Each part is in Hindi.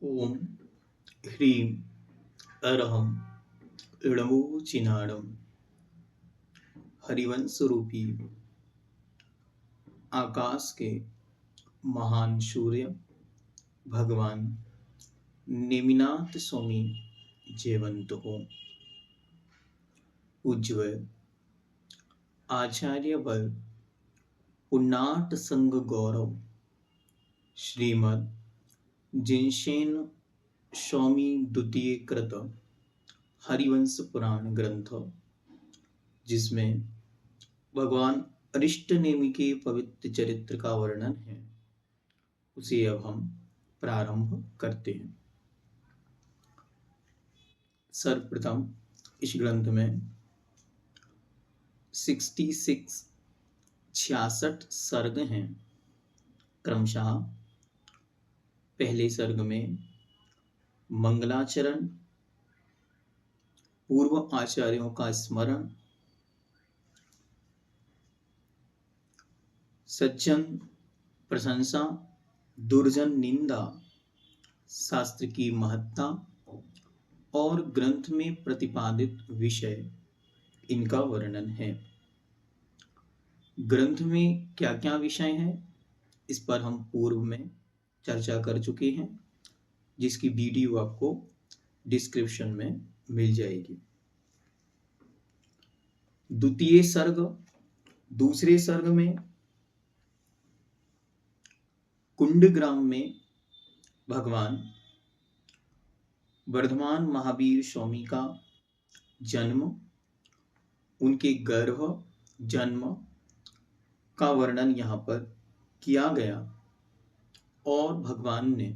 ओम ह्रीं अरहं णमोचिनाणं हरिवंश रूपी आकाश के महान सूर्य भगवान नेमिनाथ स्वामी जयवंत हो। उज्ज्वल आचार्य बल पुन्नाट संग गौरव श्रीमद जिनशेन स्वामी द्वितीय कृत हरिवंश पुराण ग्रंथ, जिसमें भगवान अरिष्ट नेमि के पवित्र चरित्र का वर्णन है, उसे अब हम प्रारंभ करते हैं। सर्वप्रथम इस ग्रंथ में 66 सर्ग हैं। क्रमशः पहले सर्ग में मंगलाचरण, पूर्व आचार्यों का स्मरण, सज्जन प्रशंसा, दुर्जन निंदा, शास्त्र की महत्ता और ग्रंथ में प्रतिपादित विषय, इनका वर्णन है। ग्रंथ में क्या क्या विषय हैं, इस पर हम पूर्व में चर्चा कर चुके हैं, जिसकी वीडियो आपको डिस्क्रिप्शन में मिल जाएगी। द्वितीय सर्ग, दूसरे सर्ग में कुंडग्राम में भगवान वर्धमान महावीर स्वामी का जन्म, उनके गर्भ जन्म का वर्णन यहाँ पर किया गया और भगवान ने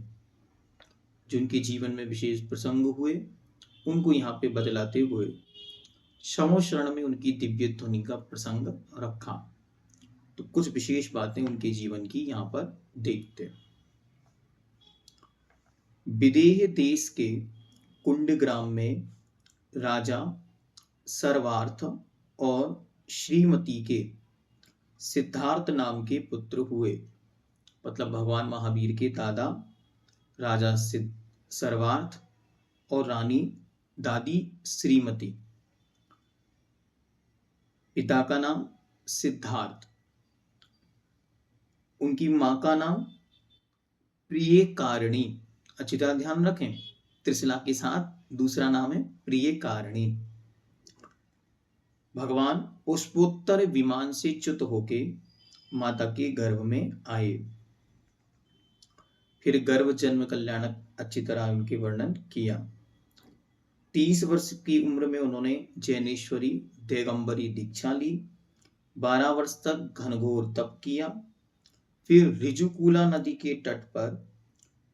जो उनके जीवन में विशेष प्रसंग हुए उनको यहाँ पे बतलाते हुए शमो शरण में उनकी दिव्य ध्वनि का प्रसंग रखा। तो कुछ विशेष बातें उनके जीवन की यहाँ पर देखते हैं। विदेह देश के कुंडग्राम में राजा सर्वार्थ और श्रीमती के सिद्धार्थ नाम के पुत्र हुए। मतलब भगवान महावीर के दादा राजा सर्वार्थ और रानी दादी श्रीमती। पिता का नाम सिद्धार्थ, उनकी मां का नाम प्रियकारिणी। अच्छी तरह ध्यान रखें, त्रिशला के साथ दूसरा नाम है प्रियकारिणी। भगवान पुष्पोत्तर विमान से च्युत होके माता के गर्भ में आए। फिर गर्भ जन्म कल्याणक अच्छी तरह उनके वर्णन किया। 30 वर्ष की उम्र में उन्होंने जैनेश्वरी दिगंबरी दीक्षा ली। 12 वर्ष तक घनघोर तप किया। फिर ऋजुकूला नदी के तट पर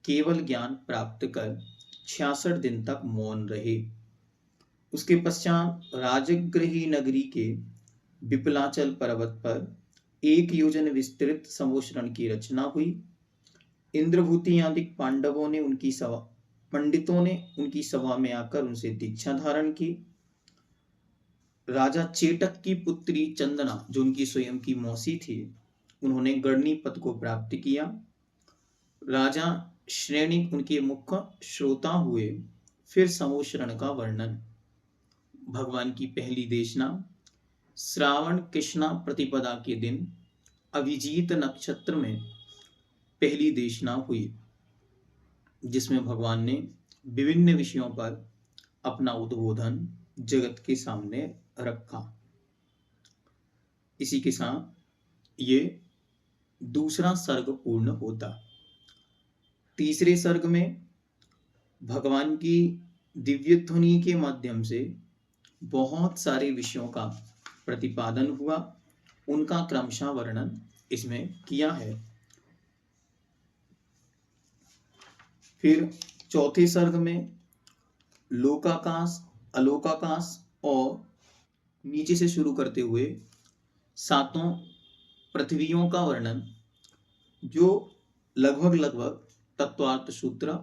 केवल ज्ञान प्राप्त कर 66 दिन तक मौन रहे। उसके पश्चात राजगृही नगरी के विपलाचल पर्वत पर 1 योजन विस्तृत समोशरण की रचना हुई। इंद्रभूति आदि पांडवों ने पंडितों ने उनकी सभा में आकर उनसे दीक्षा धारण की। राजा चेटक की पुत्री चंदना, जो उनकी स्वयं की मौसी थी, उन्होंने गणनी पद को प्राप्त किया। राजा श्रेणिक उनके मुख्य श्रोता हुए। फिर समोशरण का वर्णन। भगवान की पहली देशना श्रावण कृष्णा प्रतिपदा के दिन अभिजीत नक्षत्र में पहली देशना हुई, जिसमें भगवान ने विभिन्न विषयों पर अपना उद्बोधन जगत के सामने रखा। इसी के साथ ये दूसरा सर्ग पूर्ण होता। तीसरे सर्ग में भगवान की दिव्य ध्वनि के माध्यम से बहुत सारे विषयों का प्रतिपादन हुआ, उनका क्रमशः वर्णन इसमें किया है। फिर चौथे सर्ग में लोकाकाश, अलोकाकाश और नीचे से शुरू करते हुए 7 पृथ्वियों का वर्णन, जो लगभग तत्वार्थ सूत्र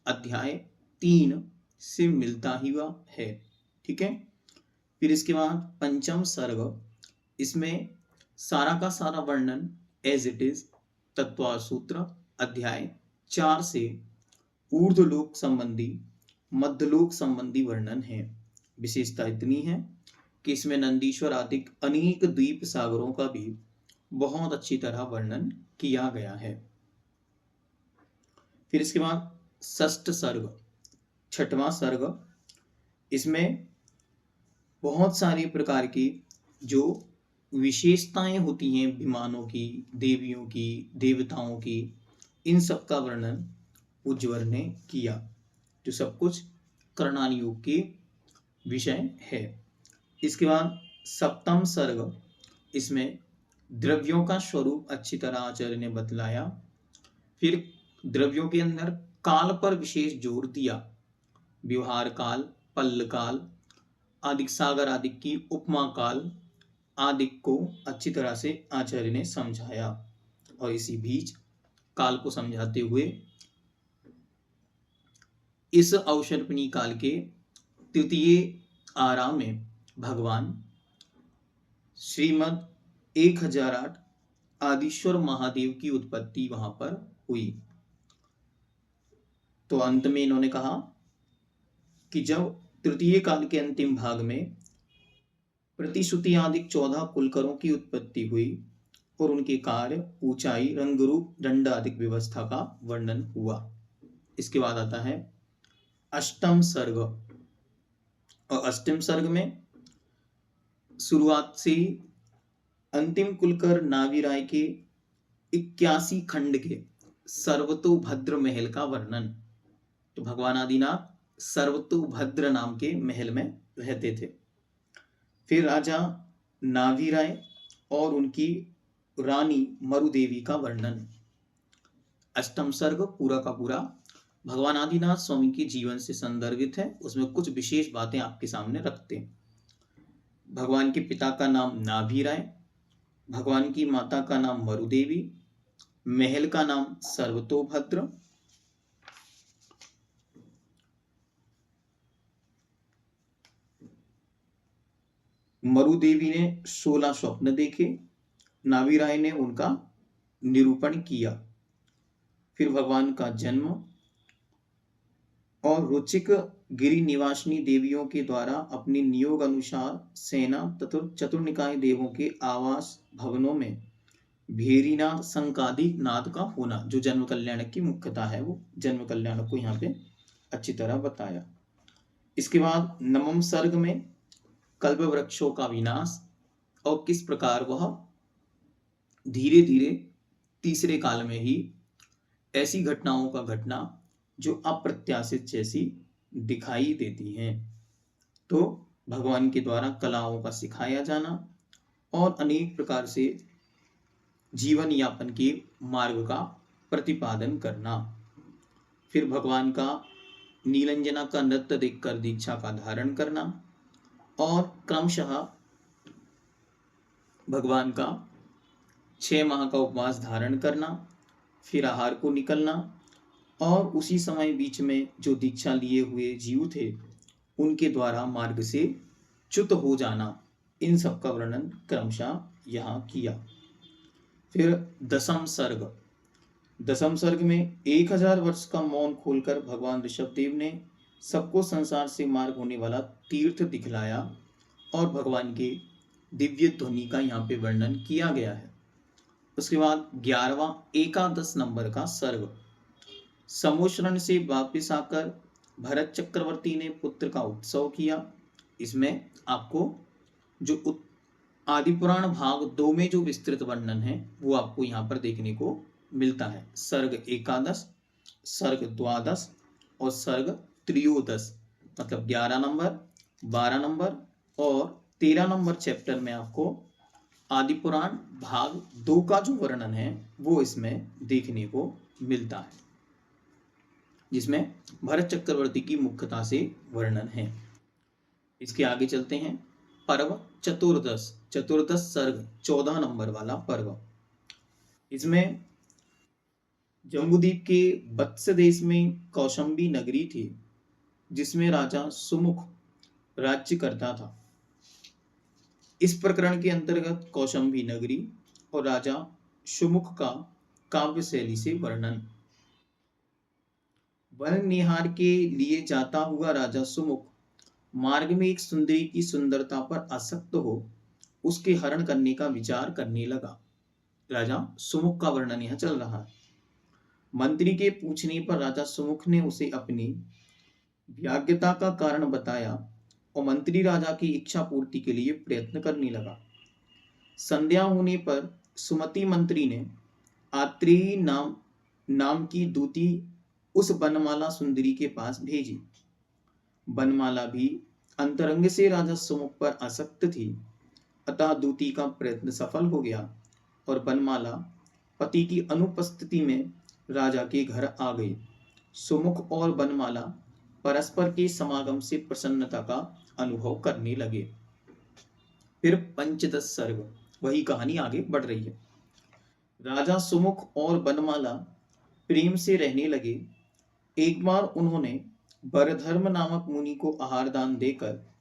अध्याय 3 से मिलता ही हुआ है। ठीक है। फिर इसके बाद पंचम सर्ग, इसमें सारा का सारा वर्णन एज इट इज तत्वार्थ सूत्र अध्याय 4 से ऊर्ध्वलोक संबंधी, मध्यलोक संबंधी वर्णन है। विशेषता इतनी है कि इसमें नंदीश्वर आदि अनेक द्वीप सागरों का भी बहुत अच्छी तरह वर्णन किया गया है। फिर इसके बाद षष्ठ सर्ग, छठवां सर्ग, इसमें बहुत सारी प्रकार की जो विशेषताएं होती हैं विमानों की, देवियों की, देवताओं की, इन सब का वर्णन उज्ज्वर ने किया, जो सब कुछ करणान योग के विषय है। इसके बाद सप्तम सर्ग, इसमें द्रव्यों का स्वरूप अच्छी तरह आचार्य ने बतलाया। फिर द्रव्यों के अंदर काल पर विशेष जोर दिया, व्यवहार काल, पल्ल काल, आदि सागर आदि की उपमा काल आदि को अच्छी तरह से आचार्य ने समझाया। और इसी बीच काल को समझाते हुए इस अवसर्पिणी काल के तृतीय आराम में भगवान श्रीमद 1008 आदिश्वर महादेव की उत्पत्ति वहां पर हुई। तो अंत में इन्होंने कहा कि जब तृतीय काल के अंतिम भाग में प्रतिश्रुति आदि 14 कुलकरों की उत्पत्ति हुई और उनके कार्य, ऊंचाई, रंग रूप, दंड आदि व्यवस्था का वर्णन हुआ। इसके बाद आता है अष्टम सर्ग, और अष्टम सर्ग में शुरुआत से अंतिम कुलकर नावीराय के 81 खंड के सर्वतोभद्र महल का वर्णन। तो भगवान आदिनाथ सर्वतोभद्र नाम के महल में रहते थे। फिर राजा नावीराय और उनकी रानी मरुदेवी का वर्णन। अष्टम सर्ग पूरा का पूरा भगवान आदिनाथ स्वामी के जीवन से संदर्भित है, उसमें कुछ विशेष बातें आपके सामने रखते हैं। भगवान के पिता का नाम नाभीराय, भगवान की माता का नाम मरुदेवी, महल का नाम सर्वतोभद्र, मरुदेवी ने 16 स्वप्न देखे, नावीराय ने उनका निरूपण किया। फिर भगवान का जन्म और रुचिक गिरि निवासिनी देवियों के द्वारा अपने नियोग अनुसार सेना तथा चतुर्निकाय देवों के आवास भवनों में भेरीनाथ संकादि नाद का होना, जो जन्म कल्याण की मुख्यता है, वो जन्म कल्याण को यहाँ पे अच्छी तरह बताया। इसके बाद नवम सर्ग में कल्प वृक्षों का विनाश और किस प्रकार वह धीरे धीरे तीसरे काल में ही ऐसी घटनाओं का घटना जो अप्रत्याशित जैसी दिखाई देती हैं। तो भगवान के द्वारा कलाओं का सिखाया जाना और अनेक प्रकार से जीवन यापन के मार्ग का प्रतिपादन करना। फिर भगवान का नीलांजना का नृत्य देखकर दीक्षा का धारण करना और क्रमशः भगवान का 6 माह का उपवास धारण करना, फिर आहार को निकलना और उसी समय बीच में जो दीक्षा लिए हुए जीव थे उनके द्वारा मार्ग से च्युत हो जाना, इन सब का वर्णन क्रमशः यहाँ किया। फिर दसम सर्ग, दसम सर्ग में 1000 वर्ष का मौन खोलकर भगवान ऋषभदेव ने सबको संसार से मार्ग होने वाला तीर्थ दिखलाया और भगवान के दिव्य ध्वनि का यहाँ पे वर्णन किया गया है। उसके बाद 11वां एकादश नंबर का सर्ग, समोशरण से वापिस आकर भरत चक्रवर्ती ने पुत्र का उत्सव किया। इसमें आपको जो आदि पुराण भाग 2 में जो विस्तृत वर्णन है वो आपको यहाँ पर देखने को मिलता है। सर्ग एकादश, सर्ग द्वादश और सर्ग त्रयोदश, मतलब 11 नंबर, 12 नंबर और 13 नंबर चैप्टर में आपको आदि पुराण भाग 2 का जो वर्णन है वो इसमें देखने को मिलता है, जिसमें भरत चक्रवर्ती की मुख्यता से वर्णन है। इसके आगे चलते हैं। पर्व चतुर्दश, चतुर्दश सर्ग 14 नंबर वाला पर्व। इसमें जम्बूद्वीप के वत्स देश में कौशंबी नगरी थी जिसमें राजा सुमुख राज्य करता था। इस प्रकरण के अंतर्गत कौशंबी नगरी और राजा सुमुख का काव्य शैली से वर्णन। वन निहार के लिए जाता हुआ राजा सुमुख मार्ग में एक सुंदरी की सुंदरता पर आसक्त हो उसके हरण करने का विचार करने लगा। राजा सुमुख का वर्णन यह चल रहा है। मंत्री के पूछने पर राजा सुमुख ने उसे अपनी व्याज्ञता का कारण बताया और मंत्री राजा की इच्छा पूर्ति के लिए प्रयत्न करने लगा। संध्या होने पर सुमति मंत्री ने आत्रेयी नाम की दूती उस बनमाला सुंदरी के पास भेजी। बनमाला भी अंतरंग से राजा सुमुख पर आसक्त थी, अतः दूती का प्रयत्न सफल हो गया और बनमाला पति की अनुपस्थिति में राजा के घर आ गई। सुमुख और बनमाला परस्पर के समागम से प्रसन्नता का अनुभव करने लगे। फिर पंचदश सर्ग, वही कहानी आगे बढ़ रही है। राजा सुमुख और बनमाला प्रेम से रहने लगे। एक बार उन्होंने बरधर्म नामक मुनि को आहार दान देकर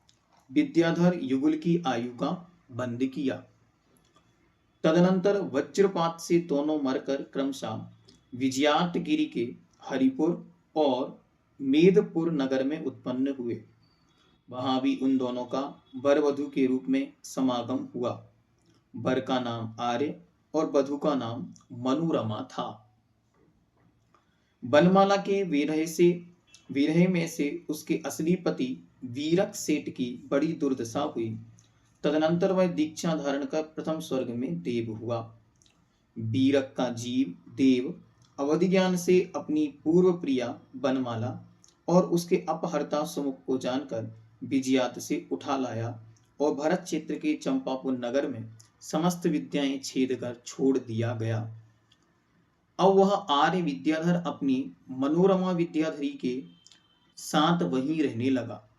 विद्याधर युगल की आयु का बंद किया। तदनंतर वज्रपात से दोनों मरकर क्रमशः विजयातगिरी के हरिपुर और मेदपुर नगर में उत्पन्न हुए। वहां भी उन दोनों का वर वधु के रूप में समागम हुआ। वर का नाम आर्य और वधु का नाम मनोरमा था। बनमाला के विरह में से उसके असली पति वीरक सेठ की बड़ी दुर्दशा हुई। तदनंतर वह दीक्षा धारण कर प्रथम स्वर्ग में देव हुआ। वीरक का जीव देव अवधि ज्ञान से अपनी पूर्व प्रिया बनमाला और उसके अपहर्ता सुमुख को जानकर विजयात से उठा लाया और भरत क्षेत्र के चंपापुर नगर में समस्त विद्याएं छेद कर छोड़ दिया गया। अब वह आर्य विद्याधर अपनी मनोरमा विद्याधरी के साथ वहीं रहने लगा।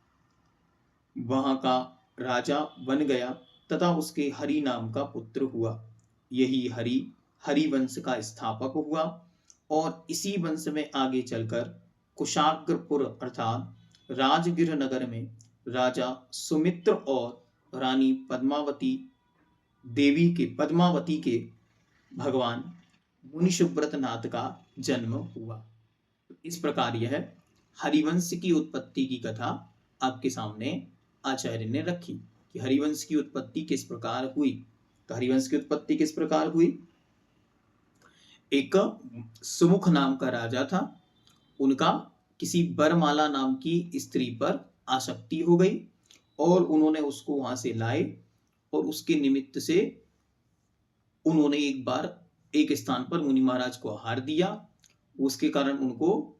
वहां का राजा बन गया तथा उसके हरि नाम का पुत्र हुआ। यही हरिवंश का स्थापक हुआ और इसी वंश में आगे चलकर कुशाग्रपुर अर्थात राजगिर नगर में राजा सुमित्र और रानी पद्मावती के भगवान मुनि सुब्रत नाथ का जन्म हुआ। इस प्रकार यह हरिवंश की उत्पत्ति की कथा आपके सामने आचार्य ने रखी कि हरिवंश की उत्पत्ति किस प्रकार हुई। तो हरिवंश की उत्पत्ति किस प्रकार हुई? एक सुमुख नाम का राजा था, उनका किसी बरमाला नाम की स्त्री पर आसक्ति हो गई और उन्होंने उसको वहां से लाए और उसके निमित्त से उन्होंने एक बार एक स्थान पर मुनि महाराज को आहार दिया। उसके कारण उनको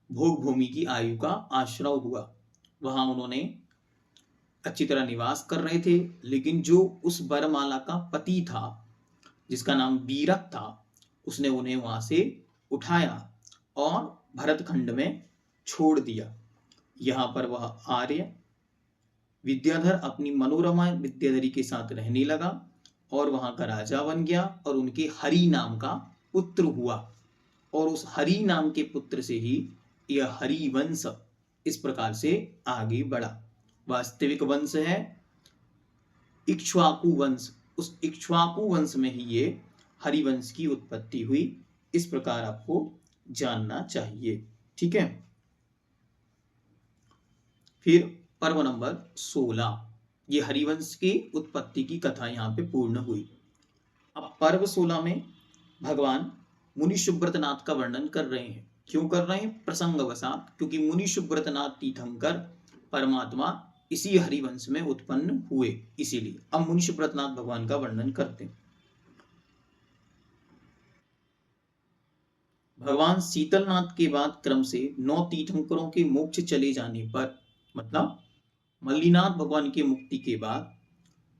भोग भूमि की आयु का आश्रय हुआ। वहां उन्होंने अच्छी तरह निवास कर रहे थे, लेकिन जो उस बरमाला का पति था जिसका नाम वीरक था, उसने उन्हें वहां से उठाया और भरतखंड में छोड़ दिया। यहां पर वह आर्य विद्याधर अपनी मनोरमा विद्याधरी के साथ रहने लगा और वहां का राजा बन गया और उनके हरि नाम का पुत्र हुआ और उस हरि नाम के पुत्र से ही यह हरिवंश इस प्रकार से आगे बढ़ा। वास्तविक वंश है इक्ष्वाकु वंश, उस इक्ष्वाकु वंश में ही ये हरिवंश की उत्पत्ति हुई। इस प्रकार आपको जानना चाहिए। ठीक है। फिर पर्व नंबर 16, ये हरिवंश की उत्पत्ति की कथा यहाँ पे पूर्ण हुई। अब पर्व 16 में भगवान मुनि सुब्रतनाथ का वर्णन कर रहे हैं। क्यों कर रहे हैं? प्रसंगवशात, क्योंकि मुनि सुब्रतनाथ तीर्थंकर परमात्मा इसी हरिवंश में उत्पन्न हुए, इसीलिए अब मुनि सुब्रतनाथ भगवान का वर्णन करते हैं। भगवान शीतलनाथ के बाद क्रम से 9 तीर्थंकरों के मोक्ष चले जाने पर, मतलब मल्लीनाथ भगवान की मुक्ति के बाद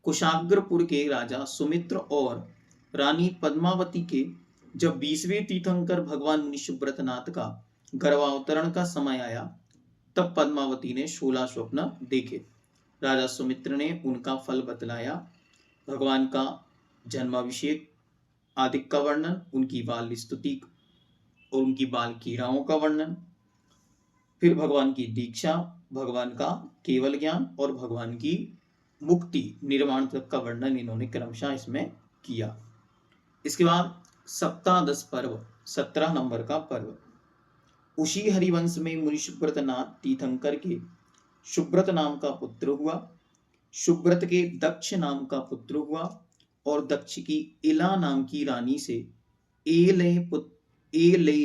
कुशाग्रपुर के राजा सुमित्र और रानी पद्मावती के जब 20वें तीर्थंकर भगवान मुनि सुब्रतनाथ का गर्भावतरण का समय आया, तब पद्मावती ने 16 स्वप्न देखे। राजा सुमित्र ने उनका फल बतलाया। भगवान का जन्माभिषेक आदि का वर्णन, उनकी बाल स्तुति और उनकी बाल क्रीड़ाओं का वर्णन, फिर भगवान की दीक्षा, भगवान का केवल ज्ञान और भगवान की मुक्ति निर्वाण तक का वर्णन इन्होंने क्रमशः इसमें किया। इसके बाद सप्तादश पर्व, 17 नंबर का पर्व, उसी हरिवंश में मुनि सुब्रत नाथ तीर्थंकर के सुब्रत नाम का पुत्र हुआ, सुब्रत के दक्ष नाम का पुत्र हुआ, और दक्ष की इला नाम की रानी से एले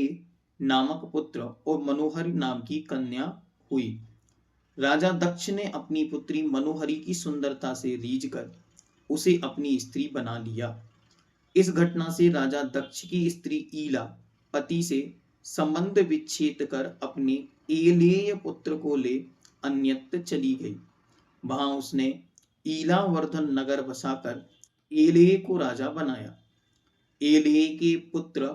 नामक पुत्र और मनोहरी नाम की कन्या हुई। राजा दक्ष ने अपनी पुत्री मनोहरी की सुंदरता से रीझ कर उसे अपनी स्त्री बना लिया। इस घटना से राजा दक्ष की स्त्री ईला पति से संबंध विच्छेद कर अपने एलेय पुत्र को ले अन्यत्र चली गई। वहां उसने ईलावर्धन नगर बसाकर एलेय को राजा बनाया। एलेय के पुत्र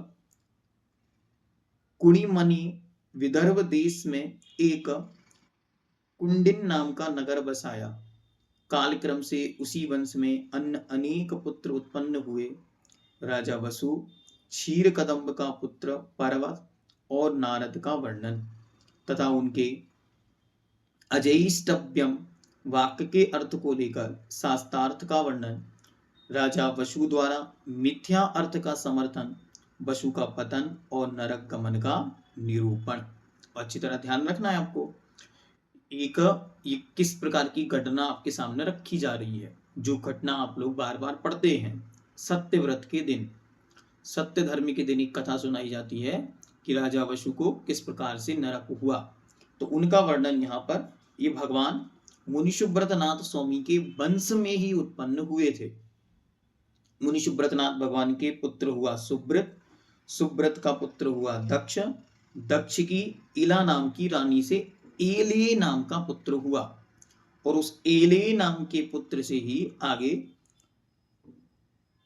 कुणिमणि विदर्भ देश में एक कुंडिन नाम का नगर बसाया। कालक्रम से उसी वंश में अन्य अनेक पुत्र उत्पन्न हुए। राजा वसु, क्षीर कदम्ब का पुत्र पर्वत और नारद का वर्णन तथा उनके अजैष्टव्यम वाक्य के अर्थ को लेकर शास्त्रार्थ का वर्णन, राजा वसु द्वारा मिथ्या अर्थ का समर्थन, वसु का पतन और नरक गमन का निरूपण। अच्छी तरह ध्यान रखना है आपको। ये किस प्रकार की घटना आपके सामने रखी जा रही है, जो घटना आप लोग बार बार पढ़ते हैं। सत्यव्रत के दिन, सत्य धर्मी के दिन एक कथा सुनाई जाती है कि राजा वसु को किस प्रकार से नरक हुआ। तो उनका वर्णन यहाँ पर ये भगवान मुनि सुब्रत नाथ स्वामी के वंश में ही उत्पन्न हुए थे। मुनि सुब्रत नाथ भगवान के पुत्र हुआ सुब्रत, सुब्रत का पुत्र हुआ दक्ष, दक्ष की इला नाम की रानी से एले नाम का पुत्र हुआ, और उस एले नाम के पुत्र से ही आगे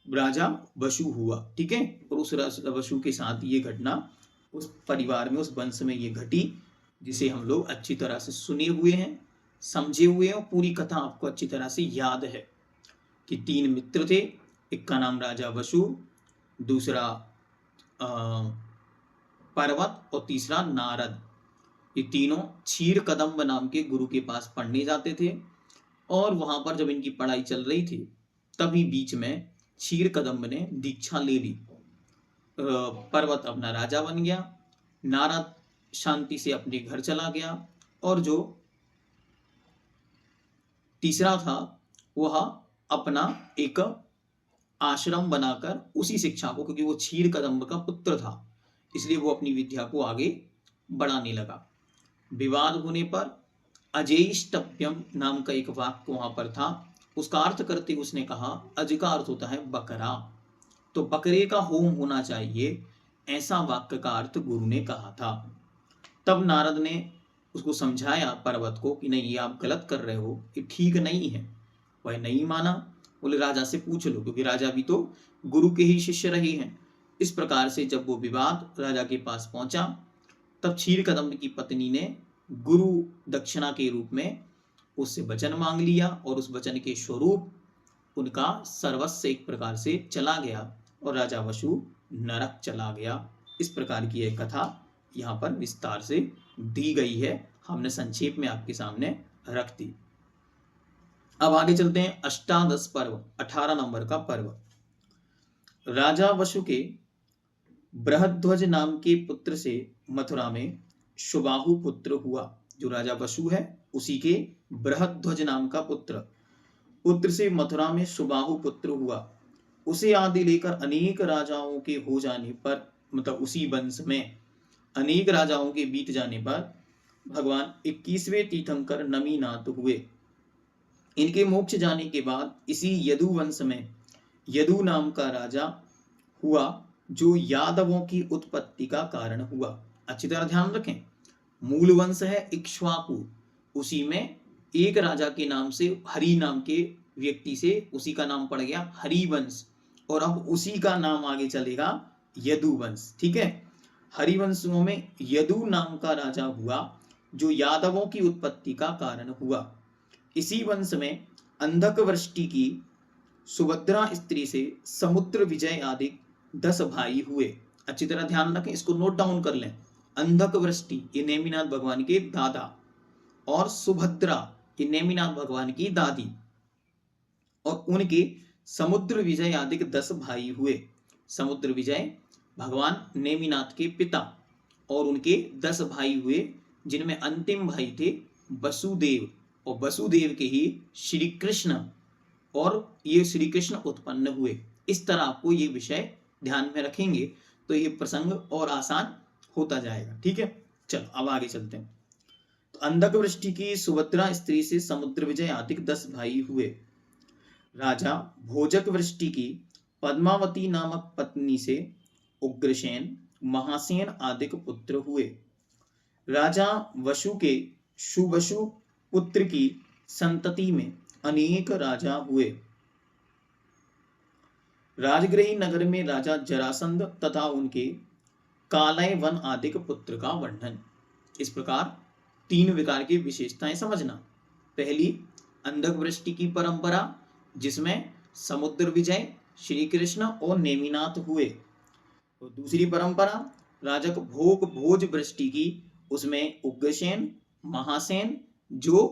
राजा वसु हुआ। ठीक है, और उस वसु के साथ ये घटना उस परिवार में, उस वंश में ये घटी, जिसे हम लोग अच्छी तरह से सुने हुए हैं, समझे हुए हैं, और पूरी कथा आपको अच्छी तरह से याद है कि 3 मित्र थे। एक का नाम राजा वसु, दूसरा पर्वत और तीसरा नारद। ये तीनों क्षीर कदम्ब नाम के गुरु के पास पढ़ने जाते थे, और वहां पर जब इनकी पढ़ाई चल रही थी तभी बीच में क्षीर कदम्ब ने दीक्षा ले ली। पर्वत अपना राजा बन गया, नारद शांति से अपने घर चला गया, और जो तीसरा था वह अपना एक आश्रम बनाकर उसी शिक्षा को, क्योंकि वो क्षीर कदम्ब का पुत्र था, इसलिए वो अपनी विद्या को आगे बढ़ाने लगा। विवाद होने पर अजैष्टव्यम नाम का एक वाक्य वहां पर था, उसका अर्थ करते उसने कहा, अज का अर्थ होता है बकरा, तो बकरे का होम होना चाहिए, ऐसा वाक्य का अर्थ गुरु ने कहा था। तब नारद ने उसको समझाया पर्वत को कि नहीं, ये आप गलत कर रहे हो, ये ठीक नहीं है। वह नहीं माना, बोले राजा से पूछ लो, क्योंकि राजा भी तो गुरु के ही शिष्य रहे हैं। इस प्रकार से जब वो विवाद राजा के पास पहुंचा, तब क्षीर कदम्ब की पत्नी ने गुरु दक्षिणा के रूप में उससे वचन मांग लिया, और उस वचन के स्वरूप उनका सर्वस्व एक प्रकार से चला गया, और राजा वसु नरक चला गया। इस प्रकार की एक कथा यहाँ पर विस्तार से दी गई है, हमने संक्षेप में आपके सामने रख दी। अब आगे चलते हैं। अष्टादश पर्व, 18 नंबर का पर्व। राजा वसु के बृहध्वज नाम के पुत्र से मथुरा में सुबाहु पुत्र हुआ। जो राजा वसु है उसी के बृहध्वज नाम का पुत्र से मथुरा में सुबाहु पुत्र हुआ। उसे आदि लेकर अनेक राजाओं के हो जाने पर, मतलब उसी वंश में अनेक राजाओं के बीत जाने पर भगवान 21वें तीर्थंकर नमीनाथ हुए। इनके मोक्ष जाने के बाद इसी यदु वंश में यदु नाम का राजा हुआ, जो यादवों की उत्पत्ति का कारण हुआ। अच्छी तरह ध्यान रखें, मूल वंश है इक्ष्वाकु, उसी में एक राजा के नाम से, हरि नाम के व्यक्ति से उसी का नाम पड़ गया हरिवंश, और अब उसी का नाम आगे चलेगा यदुवंश। ठीक है, हरिवंशों में यदु नाम का राजा हुआ, जो यादवों की उत्पत्ति का कारण हुआ। इसी वंश में अंधक वृष्टि की सुभद्रा स्त्री से समुद्र विजय आदि 10 भाई हुए। अच्छी तरह ध्यान रखें, इसको नोट डाउन कर लें। अंधक वृष्टि ये नेमिनाथ भगवान के दादा, और सुभद्रा ये नेमिनाथ भगवान की दादी, और उनके समुद्र विजय आदि 10 भाई हुए। समुद्र विजय भगवान नेमिनाथ के पिता, और उनके 10 भाई हुए, जिनमें अंतिम भाई थे वसुदेव, और वसुदेव के ही श्री कृष्ण, और ये श्री कृष्ण उत्पन्न हुए। इस तरह आपको ये विषय ध्यान में रखेंगे तो ये प्रसंग और आसान होता जाएगा। ठीक है, चलो अब आगे चलते हैं। तो अंधक वृष्टि की सुभद्रा स्त्री से समुद्र विजय आदि 10 भाई हुए। राजा भोजक वृष्टि की पद्मावती नामक पत्नी से उग्रसेन, महासेन आदि पुत्र हुए। राजा वसु के सुवसु पुत्र की संतति में अनेक राजा हुए। राजगृही नगर में राजा जरासंध तथा उनके कालय वन आदि पुत्र का वर्णन। इस प्रकार 3 विकार की विशेषताएं समझना। पहली, अंधक वृष्टि की परंपरा, जिसमें समुद्र विजय, श्री कृष्ण और नेमिनाथ हुए। तो दूसरी परंपरा राजक भोज वृष्टि की, उसमें उग्रसेन, महासेन जो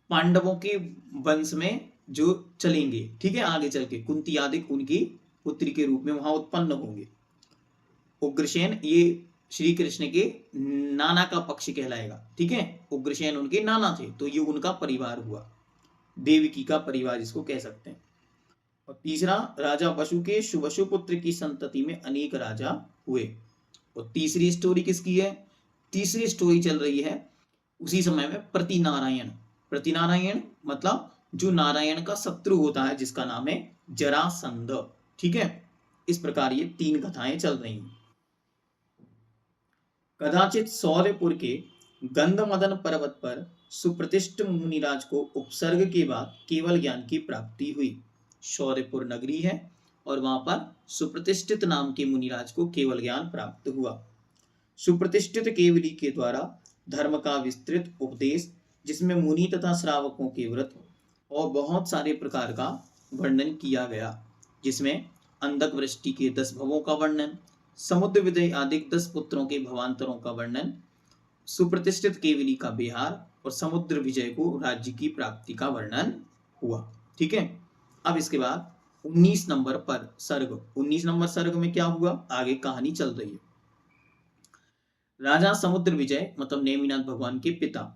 पांडवों के वंश में जो चलेंगे, ठीक है, आगे चल के कुंती आदि उनकी पुत्री के रूप में वहां उत्पन्न होंगे। उग्रसेन ये श्री कृष्ण के नाना का पक्ष कहलाएगा। ठीक है, उग्रसेन उनके नाना थे, तो ये उनका परिवार हुआ, देवकी का परिवार जिसको कह सकते हैं। और तीसरा, राजा वसु के सुवसु पुत्र की संतति में अनेक राजा हुए। और तीसरी स्टोरी किसकी है? तीसरी स्टोरी चल रही है उसी समय में प्रतिनारायण। प्रतिनारायण मतलब जो नारायण का शत्रु होता है, जिसका नाम है जरासंध। ठीक है, इस प्रकार ये 3 कथाएं चल रही हैं। कदाचित सौर्यपुर के गंधमदन पर्वत पर सुप्रतिष्ठ मुनिराज को उपसर्ग के बाद केवल ज्ञान की प्राप्ति हुई। शौर्यपुर नगरी है और वहां पर सुप्रतिष्ठित नाम के मुनिराज को केवल ज्ञान प्राप्त हुआ। सुप्रतिष्ठित केवली के द्वारा धर्म का विस्तृत उपदेश, जिसमें मुनि तथा श्रावकों के व्रत और बहुत सारे प्रकार का वर्णन किया गया, जिसमें अंधक वृष्टि के 10 भवों का वर्णन, समुद्र विजय आदि 10 पुत्रों के भवांतरों का वर्णन, सुप्रतिष्ठित केवली का बिहार और समुद्र विजय को राज्य की प्राप्ति का वर्णन हुआ। ठीक है, अब इसके बाद 19 नंबर पर सर्ग। 19 नंबर सर्ग में क्या हुआ, आगे कहानी चल रही है। राजा समुद्र विजय मतलब नेमिनाथ भगवान के पिता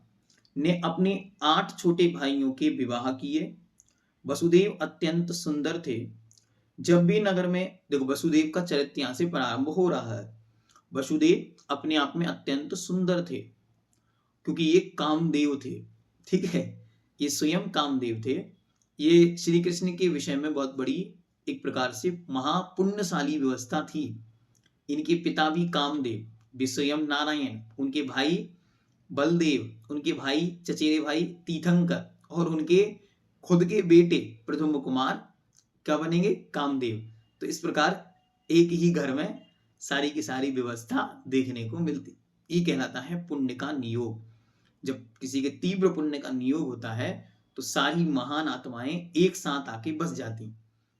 ने अपने 8 छोटे भाइयों के विवाह किए। वसुदेव अत्यंत सुंदर थे। जब भी नगर में, देखो वसुदेव का चरित्र यहां से प्रारंभ हो रहा है। वसुदेव अपने आप में अत्यंत सुंदर थे, क्योंकि ये कामदेव थे। ठीक है, ये स्वयं कामदेव थे। ये श्री कृष्ण के विषय में बहुत बड़ी एक प्रकार से महापुण्यशाली व्यवस्था थी। इनके पिता भी कामदेव, भी स्वयं नारायण, उनके भाई बलदेव, उनके भाई चचेरे भाई तीर्थंकर, और उनके खुद के बेटे प्रथम कुमार क्या बनेंगे, कामदेव। तो इस प्रकार एक ही घर में सारी की सारी व्यवस्था देखने को मिलती। ये कहलाता है पुण्य का नियोग। जब किसी के तीव्र पुण्य का नियोग होता है तो सारी महान आत्माएं एक साथ आके बस जाती।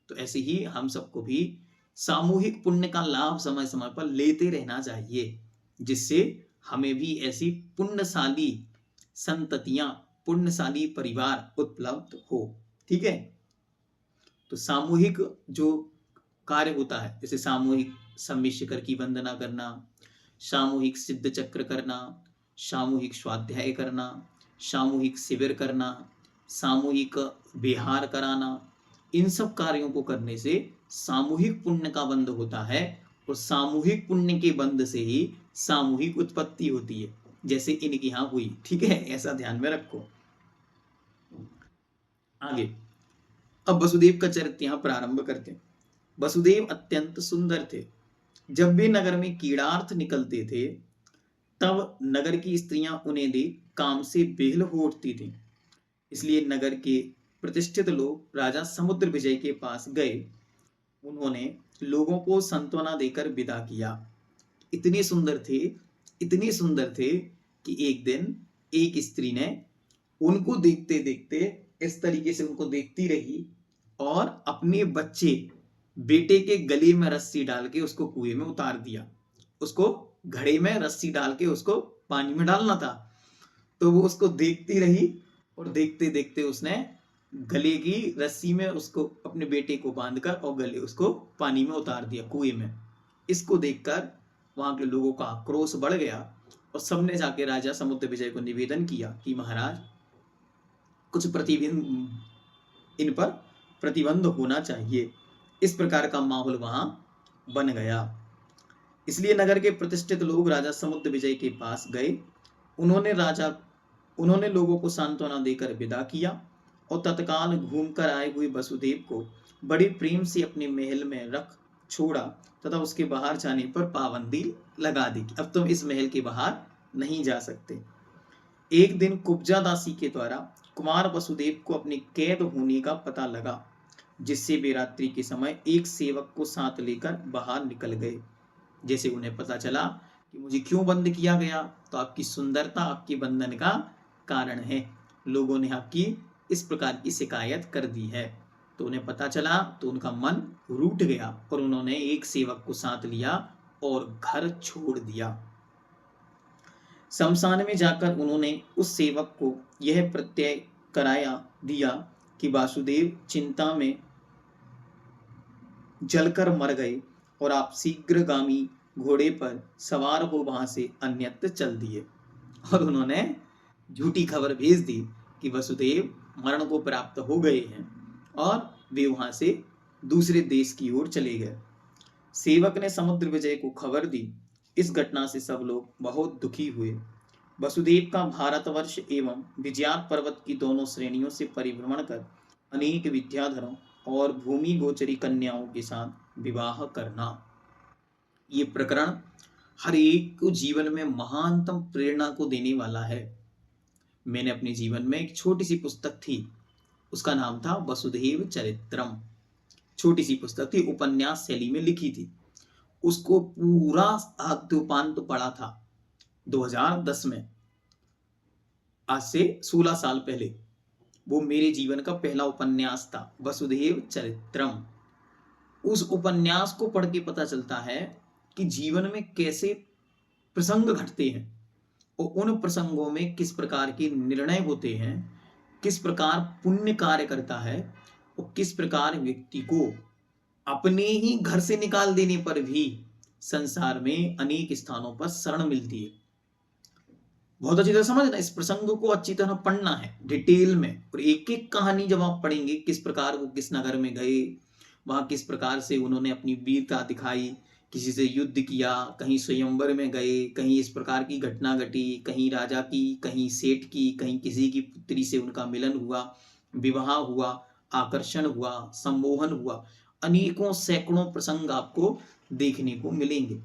तो ऐसे ही हम सबको भी सामूहिक पुण्य का लाभ समय समय पर लेते रहना चाहिए, जिससे हमें भी ऐसी पुण्यशाली संततियां, पुण्यशाली परिवार उपलब्ध हो। ठीक है, तो सामूहिक जो कार्य होता है, जैसे सामूहिक सम्मिश्र की वंदना करना, सामूहिक सिद्ध चक्र करना, सामूहिक स्वाध्याय करना, सामूहिक शिविर करना, सामूहिक विहार कराना, इन सब कार्यों को करने से सामूहिक पुण्य का बंध होता है, और सामूहिक पुण्य के बंध से ही सामूहिक उत्पत्ति होती है, जैसे इनके यहां हुई। ठीक है, ऐसा ध्यान में रखो। आगे अब वसुदेव का चरित्र यहां प्रारंभ करते हैं। वसुदेव अत्यंत सुंदर थे। जब भी नगर में कीड़ार्थ निकलते थे, तब नगर की स्त्रियां उन्हें देख काम से बेहल हो उठती थीं। इसलिए नगर के प्रतिष्ठित लोग राजा समुद्र विजय के पास गए। उन्होंने लोगों को सांत्वना देकर विदा किया। इतने सुंदर थे, इतने सुंदर थे कि एक दिन एक स्त्री ने उनको देखते देखते इस तरीके से उनको देखती रही और अपने बच्चे बेटे के गले में रस्सी डाल के उसको कुएं में उतार दिया। उसको घड़े में रस्सी डाल के उसको पानी में डालना था, तो वो उसको देखती रही और देखते देखते उसने गले की रस्सी में उसको अपने बेटे को बांधकर और गले उसको पानी में उतार दिया, कुएं में। इसको देखकर वहां के लोगों का आक्रोश बढ़ गया और सबने जाके राजा समुद्र विजय को निवेदन किया कि महाराज कुछ प्रतिबंध, इन पर प्रतिबंध होना चाहिए। इस प्रकार का माहौल वहां बन गया। इसलिए नगर के प्रतिष्ठित लोग राजा समुद्र विजय के पास गए। उन्होंने लोगों को सांत्वना देकर विदा किया और तत्काल घूमकर आए हुए वसुदेव को बड़े प्रेम से अपने महल में रख छोड़ा तथा उसके बाहर जाने पर पाबंदी लगा दी कि अब तुम इस महल के बाहर नहीं जा सकते। एक दिन कुब्जा दासी के द्वारा कुमार वसुदेव को अपने कैद होने का पता लगा, जिससे वे रात्रि के समय एक सेवक को साथ लेकर बाहर निकल गए। जैसे उन्हें पता चला कि मुझे क्यों बंद किया गया, तो आपकी सुंदरता आपके बंधन का कारण है, लोगों ने आपकी इस प्रकार की शिकायत कर दी है। तो उन्हें पता चला तो उनका मन रूठ गया और उन्होंने एक सेवक को साथ लिया और घर छोड़ दिया। शमशान में जाकर उन्होंने उस सेवक को यह प्रत्यय कराया दिया कि वासुदेव चिंता में जलकर मर गए और आप शीघ्रगामी घोड़े पर सवार हो वहां से अन्यत्र चल दिए। और उन्होंने झूठी खबर भेज दी कि वसुदेव मरण को प्राप्त हो गए हैं और वे वहां से दूसरे देश की ओर चले गए। सेवक ने समुद्र विजय को खबर दी। इस घटना से सब लोग बहुत दुखी हुए। वसुदेव का भारतवर्ष एवं विजयात पर्वत की दोनों श्रेणियों से परिभ्रमण कर अनेक विद्याधरों और भूमि गोचरी कन्याओं के साथ विवाह करना, ये प्रकरण हर एक को जीवन में महानतम प्रेरणा को देने वाला है। मैंने अपने जीवन में एक छोटी सी पुस्तक थी, उसका नाम था वसुदेव चरित्रम। छोटी सी पुस्तक थी, उपन्यास शैली में लिखी थी। उसको पूरा आद्योपांत पढ़ा था 2010 में, आज से 16 साल पहले। वो मेरे जीवन का पहला उपन्यास था, वसुदेव चरित्रम। उस उपन्यास को पढ़ के पता चलता है कि जीवन में कैसे प्रसंग घटते हैं और उन प्रसंगों में किस प्रकार के निर्णय होते हैं, किस प्रकार पुण्य कार्य करता है और किस प्रकार व्यक्ति को अपने ही घर से निकाल देने पर भी संसार में अनेक स्थानों पर शरण मिलती है। बहुत अच्छी तरह समझना, इस प्रसंग को अच्छी तरह पढ़ना है डिटेल में, और एक एक कहानी जब आप पढ़ेंगे, किस प्रकार वो किस नगर में गए, वहां किस प्रकार से उन्होंने अपनी वीरता दिखाई, किसी से युद्ध किया, कहीं स्वयंवर में गए, कहीं इस प्रकार की घटना घटी, कहीं राजा की, कहीं सेठ की, कहीं किसी की पुत्री से उनका मिलन हुआ, विवाह हुआ, आकर्षण हुआ, सम्मोहन हुआ, अनेकों सैकड़ों प्रसंग आपको देखने को मिलेंगे।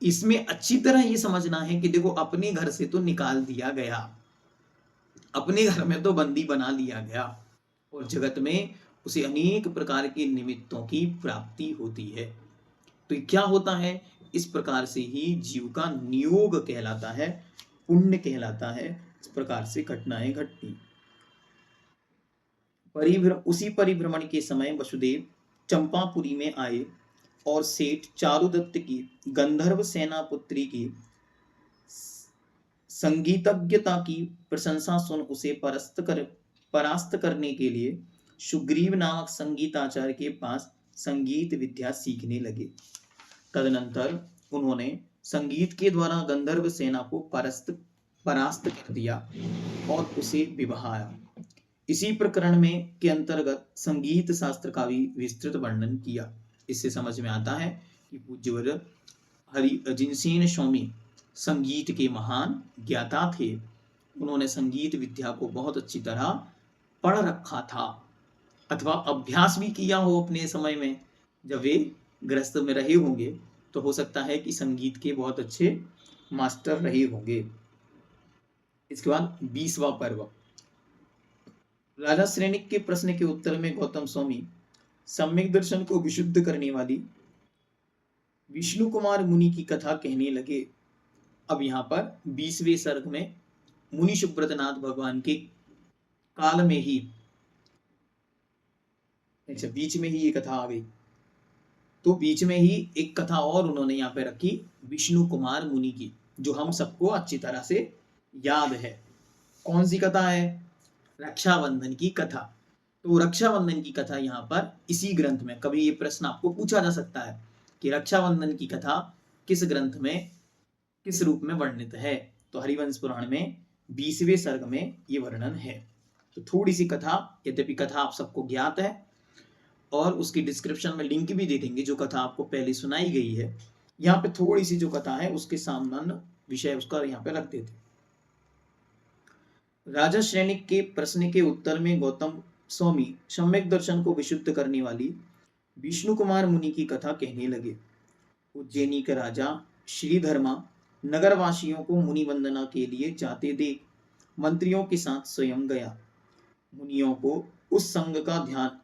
इसमें अच्छी तरह ये समझना है कि देखो, अपने घर से तो निकाल दिया गया, अपने घर में तो बंदी बना लिया गया, और जगत में उसे अनेक प्रकार के निमित्तों की प्राप्ति होती है। तो क्या होता है, इस प्रकार से ही जीव का नियोग कहलाता है, पुण्य कहलाता है। इस प्रकार से घटनाएं घटती। उसी परिभ्रमण के समय वसुदेव चंपापुरी में आए और सेठ चारुदत्त की गंधर्व सेना पुत्री की संगीतज्ञता की प्रशंसा सुन उसे परास्त करने के लिए सुग्रीव नामक संगीताचार्य के पास संगीत विद्या सीखने लगे। तदनंतर उन्होंने संगीत के द्वारा गंधर्व सेना को परास्त कर दिया और उसे विवाहाया। इसी प्रकरण में के अंतर्गत संगीत शास्त्र का भी विस्तृत वर्णन किया। इससे समझ में आता है कि पूज्यवर हरिअजिनसेन स्वामी संगीत के महान ज्ञाता थे। उन्होंने संगीत विद्या को बहुत अच्छी तरह पढ़ रखा था, अथवा अभ्यास भी किया हो अपने समय में। जब वे गृहस्थ में रहे होंगे तो हो सकता है कि संगीत के बहुत अच्छे मास्टर रहे होंगे। इसके बाद 20वां पर्व। राजा श्रेणिक के प्रश्न के उत्तर में गौतम स्वामी सम्यक दर्शन को विशुद्ध करने वाली विष्णु कुमार मुनि की कथा कहने लगे। अब यहाँ पर 20वें सर्ग में मुनि सुब्रतनाथ भगवान के काल में ही, अच्छा बीच में ही ये कथा आ गई, तो बीच में ही एक कथा और उन्होंने यहाँ पे रखी विष्णु कुमार मुनि की, जो हम सबको अच्छी तरह से याद है। कौन सी कथा है? रक्षाबंधन की कथा। तो रक्षाबंधन की कथा यहाँ पर इसी ग्रंथ में, कभी ये प्रश्न आपको पूछा जा सकता है कि रक्षाबंधन की कथा किस ग्रंथ में किस रूप में वर्णित है? तो हरिवंश पुराण में 20वें सर्ग में ये वर्णन है। तो थोड़ी सी कथा, यद्यपि कथा आप सबको ज्ञात है और उसकी डिस्क्रिप्शन में लिंक भी दे देंगे, जो कथा आपको पहले सुनाई गई है। यहाँ पे थोड़ी सी जो कथा है उसके सामान्य विषय उसका यहाँ पे रख देते। राजा श्रेणिक के प्रश्न के उत्तर में गौतम स्वामी सम्यक दर्शन को विशुद्ध करने वाली विष्णु कुमार मुनि की कथा कहने लगे। उज्जैनी के राजा श्रीधर्मा नगरवासियों को मुनि वंदना के लिए जाते देख मंत्रियों के साथ स्वयं गया। मुनियों को उस संग का ध्यान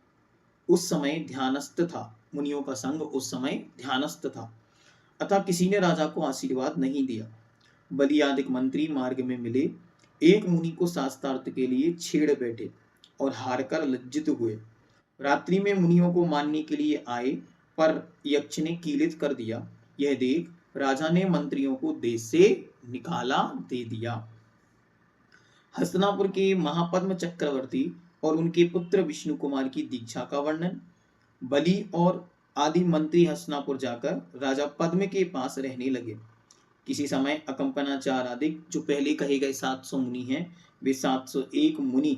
उस समय ध्यानस्थ था मुनियों का संग उस समय ध्यानस्थ था, अतः किसी ने राजा को आशीर्वाद नहीं दिया। बलि आदि मंत्री मार्ग में मिले, एक मुनि को शास्त्रार्थ के लिए छेड़ बैठे और हार कर लज्जित हुए। रात्रि में मुनियों को मानने के लिए आए, पर यक्ष ने कीलित कर दिया। यह देख राजा ने मंत्रियों को देश से निकाला दे दिया। हस्तिनापुर के महापद्म चक्रवर्ती और उनके पुत्र विष्णु कुमार की दीक्षा का वर्णन। बलि और आदि मंत्री हस्तिनापुर जाकर राजा पद्म के पास रहने लगे। किसी समय अकंपनाचार आदि जो पहले कहे गए 700 मुनि हैं, वे 701 मुनि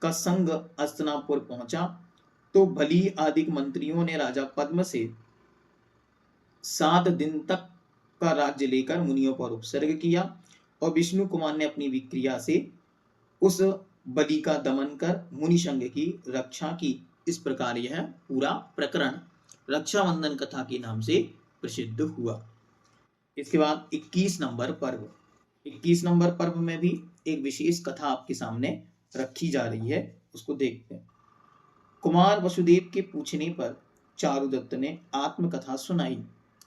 का संग हस्तिनापुर पहुंचा तो बलि आदि मंत्रियों ने राजा पद्म से 7 दिन तक का राज्य लेकर मुनियों पर उपसर्ग किया और विष्णु कुमार ने अपनी विक्रिया से उस बलि का दमन कर मुनि संघ की रक्षा की। इस प्रकार यह पूरा प्रकरण रक्षाबंधन कथा के नाम से प्रसिद्ध हुआ। इसके बाद 21 नंबर पर्व। 21 नंबर पर्व में भी एक विशेष कथा आपके सामने रखी जा रही है, उसको देखते हैं। कुमार वसुदेव के पूछने पर चारुदत्त ने आत्मकथा सुनाई।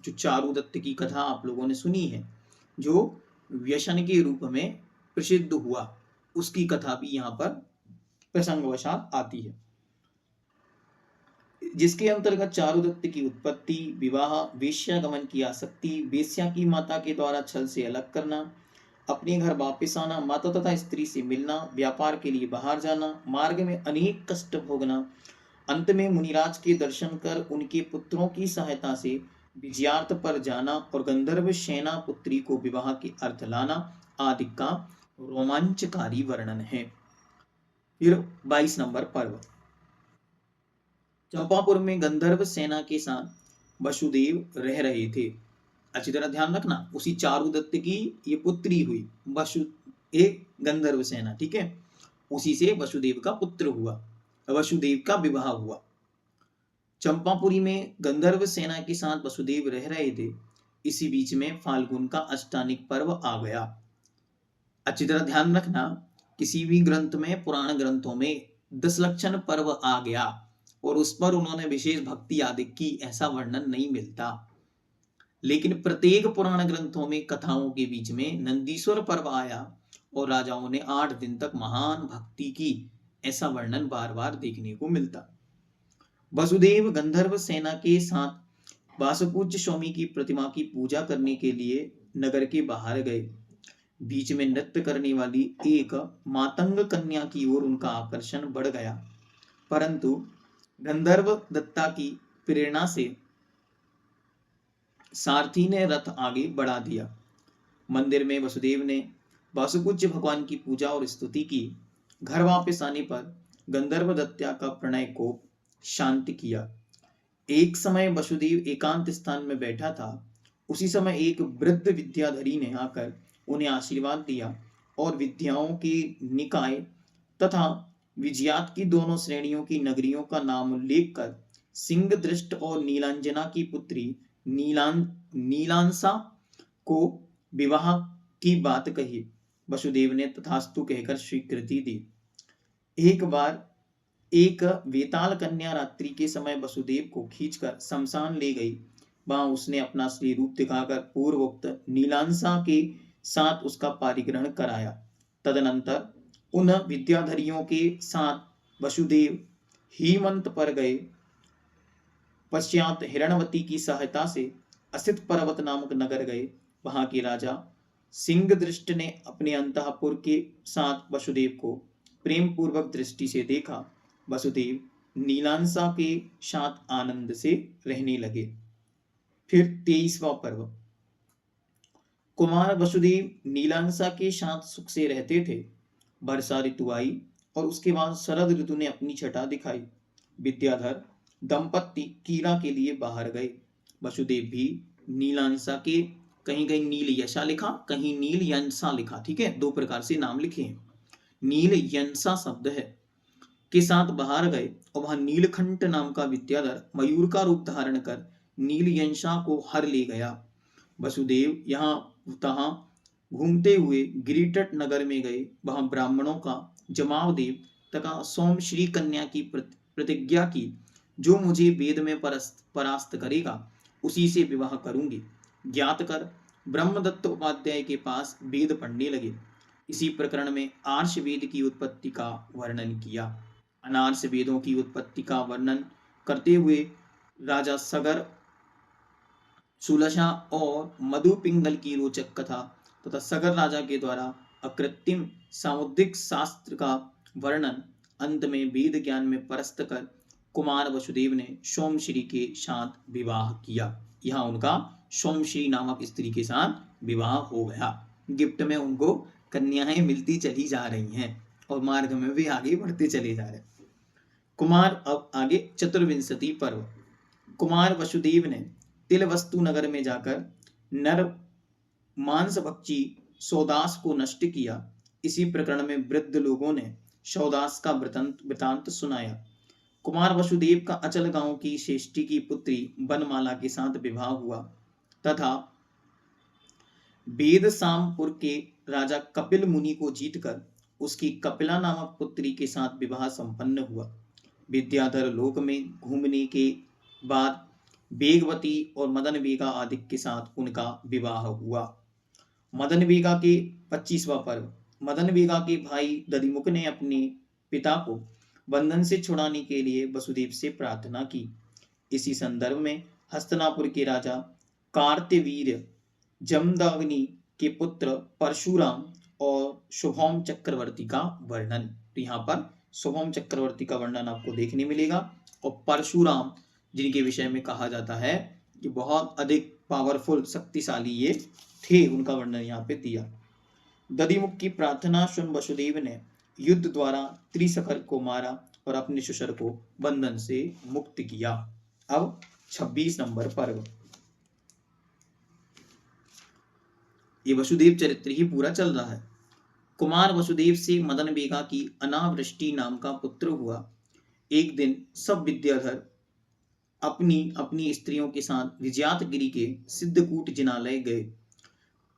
जो चारुदत्त की कथा आप लोगों ने सुनी है, जो व्यसन के रूप में प्रसिद्ध हुआ, उसकी कथा भी यहाँ पर प्रसंगवशात आती है, जिसके अंतर्गत चारुदत्त की उत्पत्ति, विवाह, वेश्यागमन की आसक्ति, वेश्या की माता के द्वारा छल से अलग करना, अपने घर वापस आना, माता तथा स्त्री से मिलना, व्यापार के लिए बाहर जाना, मार्ग में अनेक कष्ट भोगना, अंत में मुनिराज के दर्शन कर उनके पुत्रों की सहायता से विजयार्थ पर जाना और गंधर्व सेना पुत्री को विवाह के अर्थ लाना आदि का रोमांचकारी वर्णन है। फिर 22 नंबर पर्व। चंपापुर में गंधर्व सेना के साथ वसुदेव रह रहे थे। अच्छी तरह ध्यान रखना, उसी चारुदत्त की ये पुत्री हुई एक गंधर्व सेना, ठीक है, उसी से वसुदेव का पुत्र हुआ, वसुदेव का विवाह हुआ। चंपापुरी में गंधर्व सेना के साथ वसुदेव रह रहे थे। इसी बीच में फाल्गुन का अष्टानिक पर्व आ गया। अच्छी तरह ध्यान रखना, किसी भी ग्रंथ में, पुराण ग्रंथों में 10 लक्षण पर्व आ गया और उस पर उन्होंने विशेष भक्ति आदि की, ऐसा वर्णन नहीं मिलता। लेकिन प्रत्येक पुराण ग्रंथों में कथाओं के बीच में नंदीश्वर पर्व आया और राजाओं ने 8 दिन तक महान भक्ति की, ऐसा वर्णन बार बार देखने को मिलता। वसुदेव गंधर्व सेना के साथ वासुपूज्य स्वामी की प्रतिमा की पूजा करने के लिए नगर के बाहर गए। बीच में नृत्य करने वाली एक मातंग कन्या की ओर उनका आकर्षण बढ़ गया, परंतु गंधर्व दत्ता की प्रेरणा से सारथी ने रथ आगे बढ़ा दिया। मंदिर में वसुदेव ने वासुपूज्य भगवान की पूजा और स्तुति की। घर वापस आने पर गंधर्व दत्ता का प्रणय को शांत किया। एक समय वसुदेव एकांत स्थान में बैठा था। उसी समय एक वृद्ध विद्याधरी ने आकर उन्हें आशीर्वाद दिया और विद्याओं के निकाय तथा विजयात की दोनों श्रेणियों की नगरियों का नाम उल्लेख कर सिंह दृष्ट और नीलांजना की पुत्री नीलांसा को विवाह की बात कही। वसुदेव ने तथास्तु कहकर स्वीकृति दी। एक बार एक वेताल कन्या रात्रि के समय वसुदेव को खींचकर शमशान ले गई। वहां उसने अपना असली रूप दिखाकर पूर्वोक्त नीलांसा के साथ उसका पारिग्रहण कराया। तदनंतर उन विद्याधरियों के साथ वसुदेव हीमंत पर गए। पश्चात हिरणवती की सहायता से असित पर्वत नामक नगर गए। वहां के राजा सिंहदृष्ट ने अपने अंतःपुर के साथ वसुदेव को प्रेम पूर्वक दृष्टि से देखा। वसुदेव नीलांसा के साथ आनंद से रहने लगे। फिर 23वां पर्व। कुमार वसुदेव नीलांशा के साथ सुख से रहते थे। वर्षा ऋतु आई और उसके बाद शरद ऋतु ने अपनी छटा दिखाई। विद्याधर दंपत्ति कीड़ा के लिए बाहर गए। वसुदेव भी नीलांशा के, कहीं कहीं नील यशा लिखा, कहीं नील यंसा लिखा, ठीक है, दो प्रकार से नाम लिखे हैं। नील यंसा शब्द है, के साथ बाहर गए और वहां नीलकंठ नाम का विद्याधर मयूर का रूप धारण कर नील यंसा को हर ले गया। वसुदेव यहाँ तहाँ घूमते हुए गिरिटट नगर में गए। वहां ब्राह्मणों का जमाव देव तथा सोमश्री कन्या की प्रतिज्ञा की, जो मुझे वेद में परास्त करेगा उसी से विवाह करूंगी, ज्ञात कर ब्रह्मदत्त उपाध्याय के पास वेद पढ़ने लगे। इसी प्रकरण में आर्ष वेद की उत्पत्ति का वर्णन किया। अनार्ष वेदों की उत्पत्ति का वर्णन करते हुए राजा सगर, सुलशा और मधु पिंगल की रोचक कथा तथा सगर राजा के द्वारा अकृत्रिम सामुद्रिक शास्त्र का वर्णन, अंत में वेद ज्ञान में परस्त कर कुमार वसुदेव ने सोमश्री के साथ विवाह किया। यहाँ उनका सोमश्री नामक स्त्री के साथ विवाह हो गया। गिफ्ट में उनको कन्याएं मिलती चली जा रही हैं और मार्ग में भी आगे बढ़ते चले जा रहे हैं। कुमार, अब आगे चतुर्विंशति पर्व। कुमार वसुदेव ने तिलवस्तु नगर में जाकर नर मांस भक्षी सौदास को नष्ट किया। इसी प्रकरण में वृद्ध लोगों ने सौदास का वृतांत सुनाया। कुमार वसुदेव का अचल गांव की श्रेष्ठी की पुत्री बनमाला के साथ विवाह हुआ तथा वेदसामपुर के राजा कपिल मुनि को जीतकर उसकी कपिला नामक पुत्री के साथ विवाह संपन्न हुआ। विद्याधर लोक में घूमने के बाद वेगवती और मदन वेगा आदि के साथ उनका विवाह हुआ। मदन वेगा के 25वां पर्व। मदन वेगा के भाई दधिमुख ने अपने पिता को बंधन से छुड़ाने के लिए वसुदेव से प्रार्थना की। इसी संदर्भ में हस्तिनापुर के राजा कार्तवीर्य, जमदग्नि के पुत्र परशुराम और शुभम चक्रवर्ती का वर्णन। तो यहाँ पर शुभम चक्रवर्ती का वर्णन आपको देखने मिलेगा और परशुराम, जिनके विषय में कहा जाता है कि बहुत अधिक पावरफुल, शक्तिशाली ये थे, उनका वर्णन यहाँ पे दिया। दधिमुख की प्रार्थना सुन वसुदेव ने युद्ध द्वारा त्रिशकर को मारा और अपने सुशर को बंधन से मुक्त किया। अब 26 नंबर पर्व। ये वसुदेव चरित्र ही पूरा चल रहा है। कुमार वसुदेव से मदन वेगा की अनावृष्टि नाम का पुत्र हुआ। एक दिन सब विद्याधर अपनी अपनी स्त्रियों के साथ विजयातगिरी के सिद्धकूट जिनालय गए।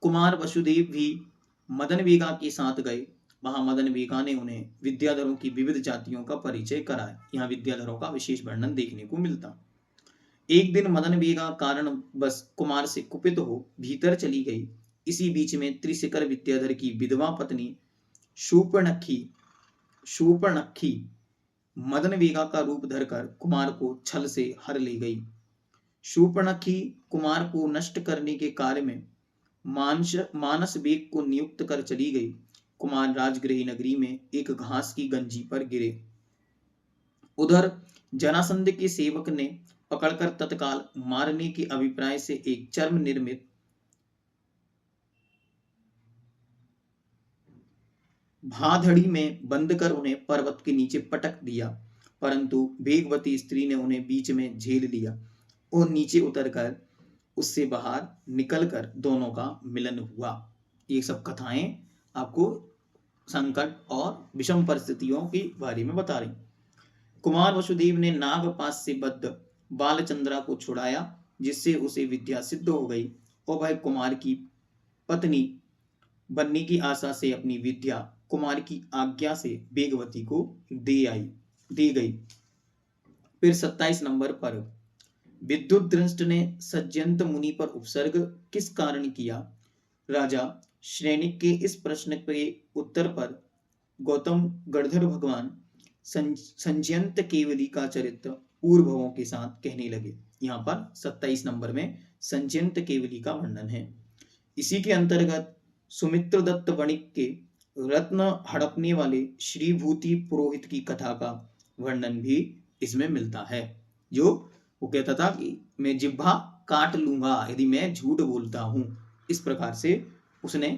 कुमार वसुदेव भी मदन वेगा के साथ गए। वहां मदन वेगा ने उन्हें विद्याधरों की विविध जातियों का परिचय कराया। यहाँ विद्याधरों का विशेष वर्णन देखने को मिलता। एक दिन मदन वेगा कारण बस कुमार से कुपित हो भीतर चली गई। इसी बीच में त्रिशिकर विद्याधर की विधवा पत्नी शूर्पणखी मदन वेगा का रूप धरकर कुमार को छल से हर ले गई। शूर्पणखी कुमार को नष्ट करने के कार्य में मानस वेग को नियुक्त कर चली गई। कुमार राजगृह नगरी में एक घास की गंजी पर गिरे। उधर जरासंध के सेवक ने पकड़कर तत्काल मारने के अभिप्राय से एक चर्म निर्मित भादड़ी में बंद कर उन्हें पर्वत के नीचे पटक दिया, परंतु वेगवती स्त्री ने उन्हें बीच में झेल लिया और नीचे उतरकर उससे बाहर निकलकर दोनों का मिलन हुआ। ये सब कथाएं आपको संकट और विषम परिस्थितियों के बारे में बता रही। कुमार वसुदेव ने नागपाश से बद्ध बालचंद्रा को छुड़ाया, जिससे उसे विद्या सिद्ध हो गई और वह कुमार की पत्नी बनने की आशा से अपनी विद्या कुमार की आज्ञा से वेगवती को दे गई। फिर 27 नंबर पर विद्युत दृष्ट ने सज्जंत मुनि पर उपसर्ग किस कारण किया? राजा श्रेणिक के इस प्रश्न के उत्तर पर गौतम गणधर भगवान संजयंत केवली का चरित्र पूर्वों के साथ कहने लगे। यहाँ पर 27 नंबर में संजयंत केवली का वर्णन है। इसी के अंतर्गत सुमित्र दत्त वणिक के रत्न हड़पने वाले श्रीभूति पुरोहित की कथा का वर्णन भी इसमें मिलता है, जो वो कहता था कि मैं जिह्वा काट लूंगा यदि मैं झूठ बोलता हूं। इस प्रकार से उसने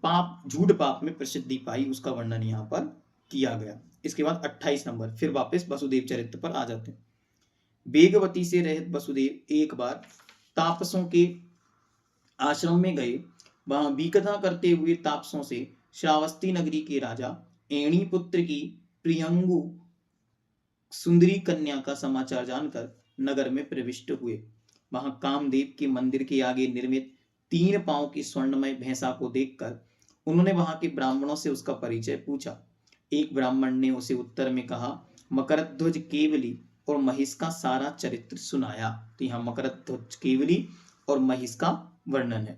पाप झूठ पाप में प्रसिद्धि पाई, उसका वर्णन यहाँ पर किया गया। इसके बाद 28 नंबर, फिर वापस वसुदेव चरित्र पर आ जाते हैं। वेगवती से रहित वसुदेव एक बार तापसों के आश्रम में गए। वहां विकथा करते हुए तापसों से श्रावस्ती नगरी के राजा एणी पुत्र की प्रियंगु सुंदरी कन्या का समाचार जानकर नगर में प्रविष्ट हुए। वहां कामदेव के मंदिर के आगे निर्मित 3 पांव की स्वर्णमय भैंसा को देखकर उन्होंने वहां के ब्राह्मणों से उसका परिचय पूछा। एक ब्राह्मण ने उसे उत्तर में कहा, मकरध्वज केवली और महिष का सारा चरित्र सुनाया। तो यहाँ मकरध्वज केवली और महिष का वर्णन है।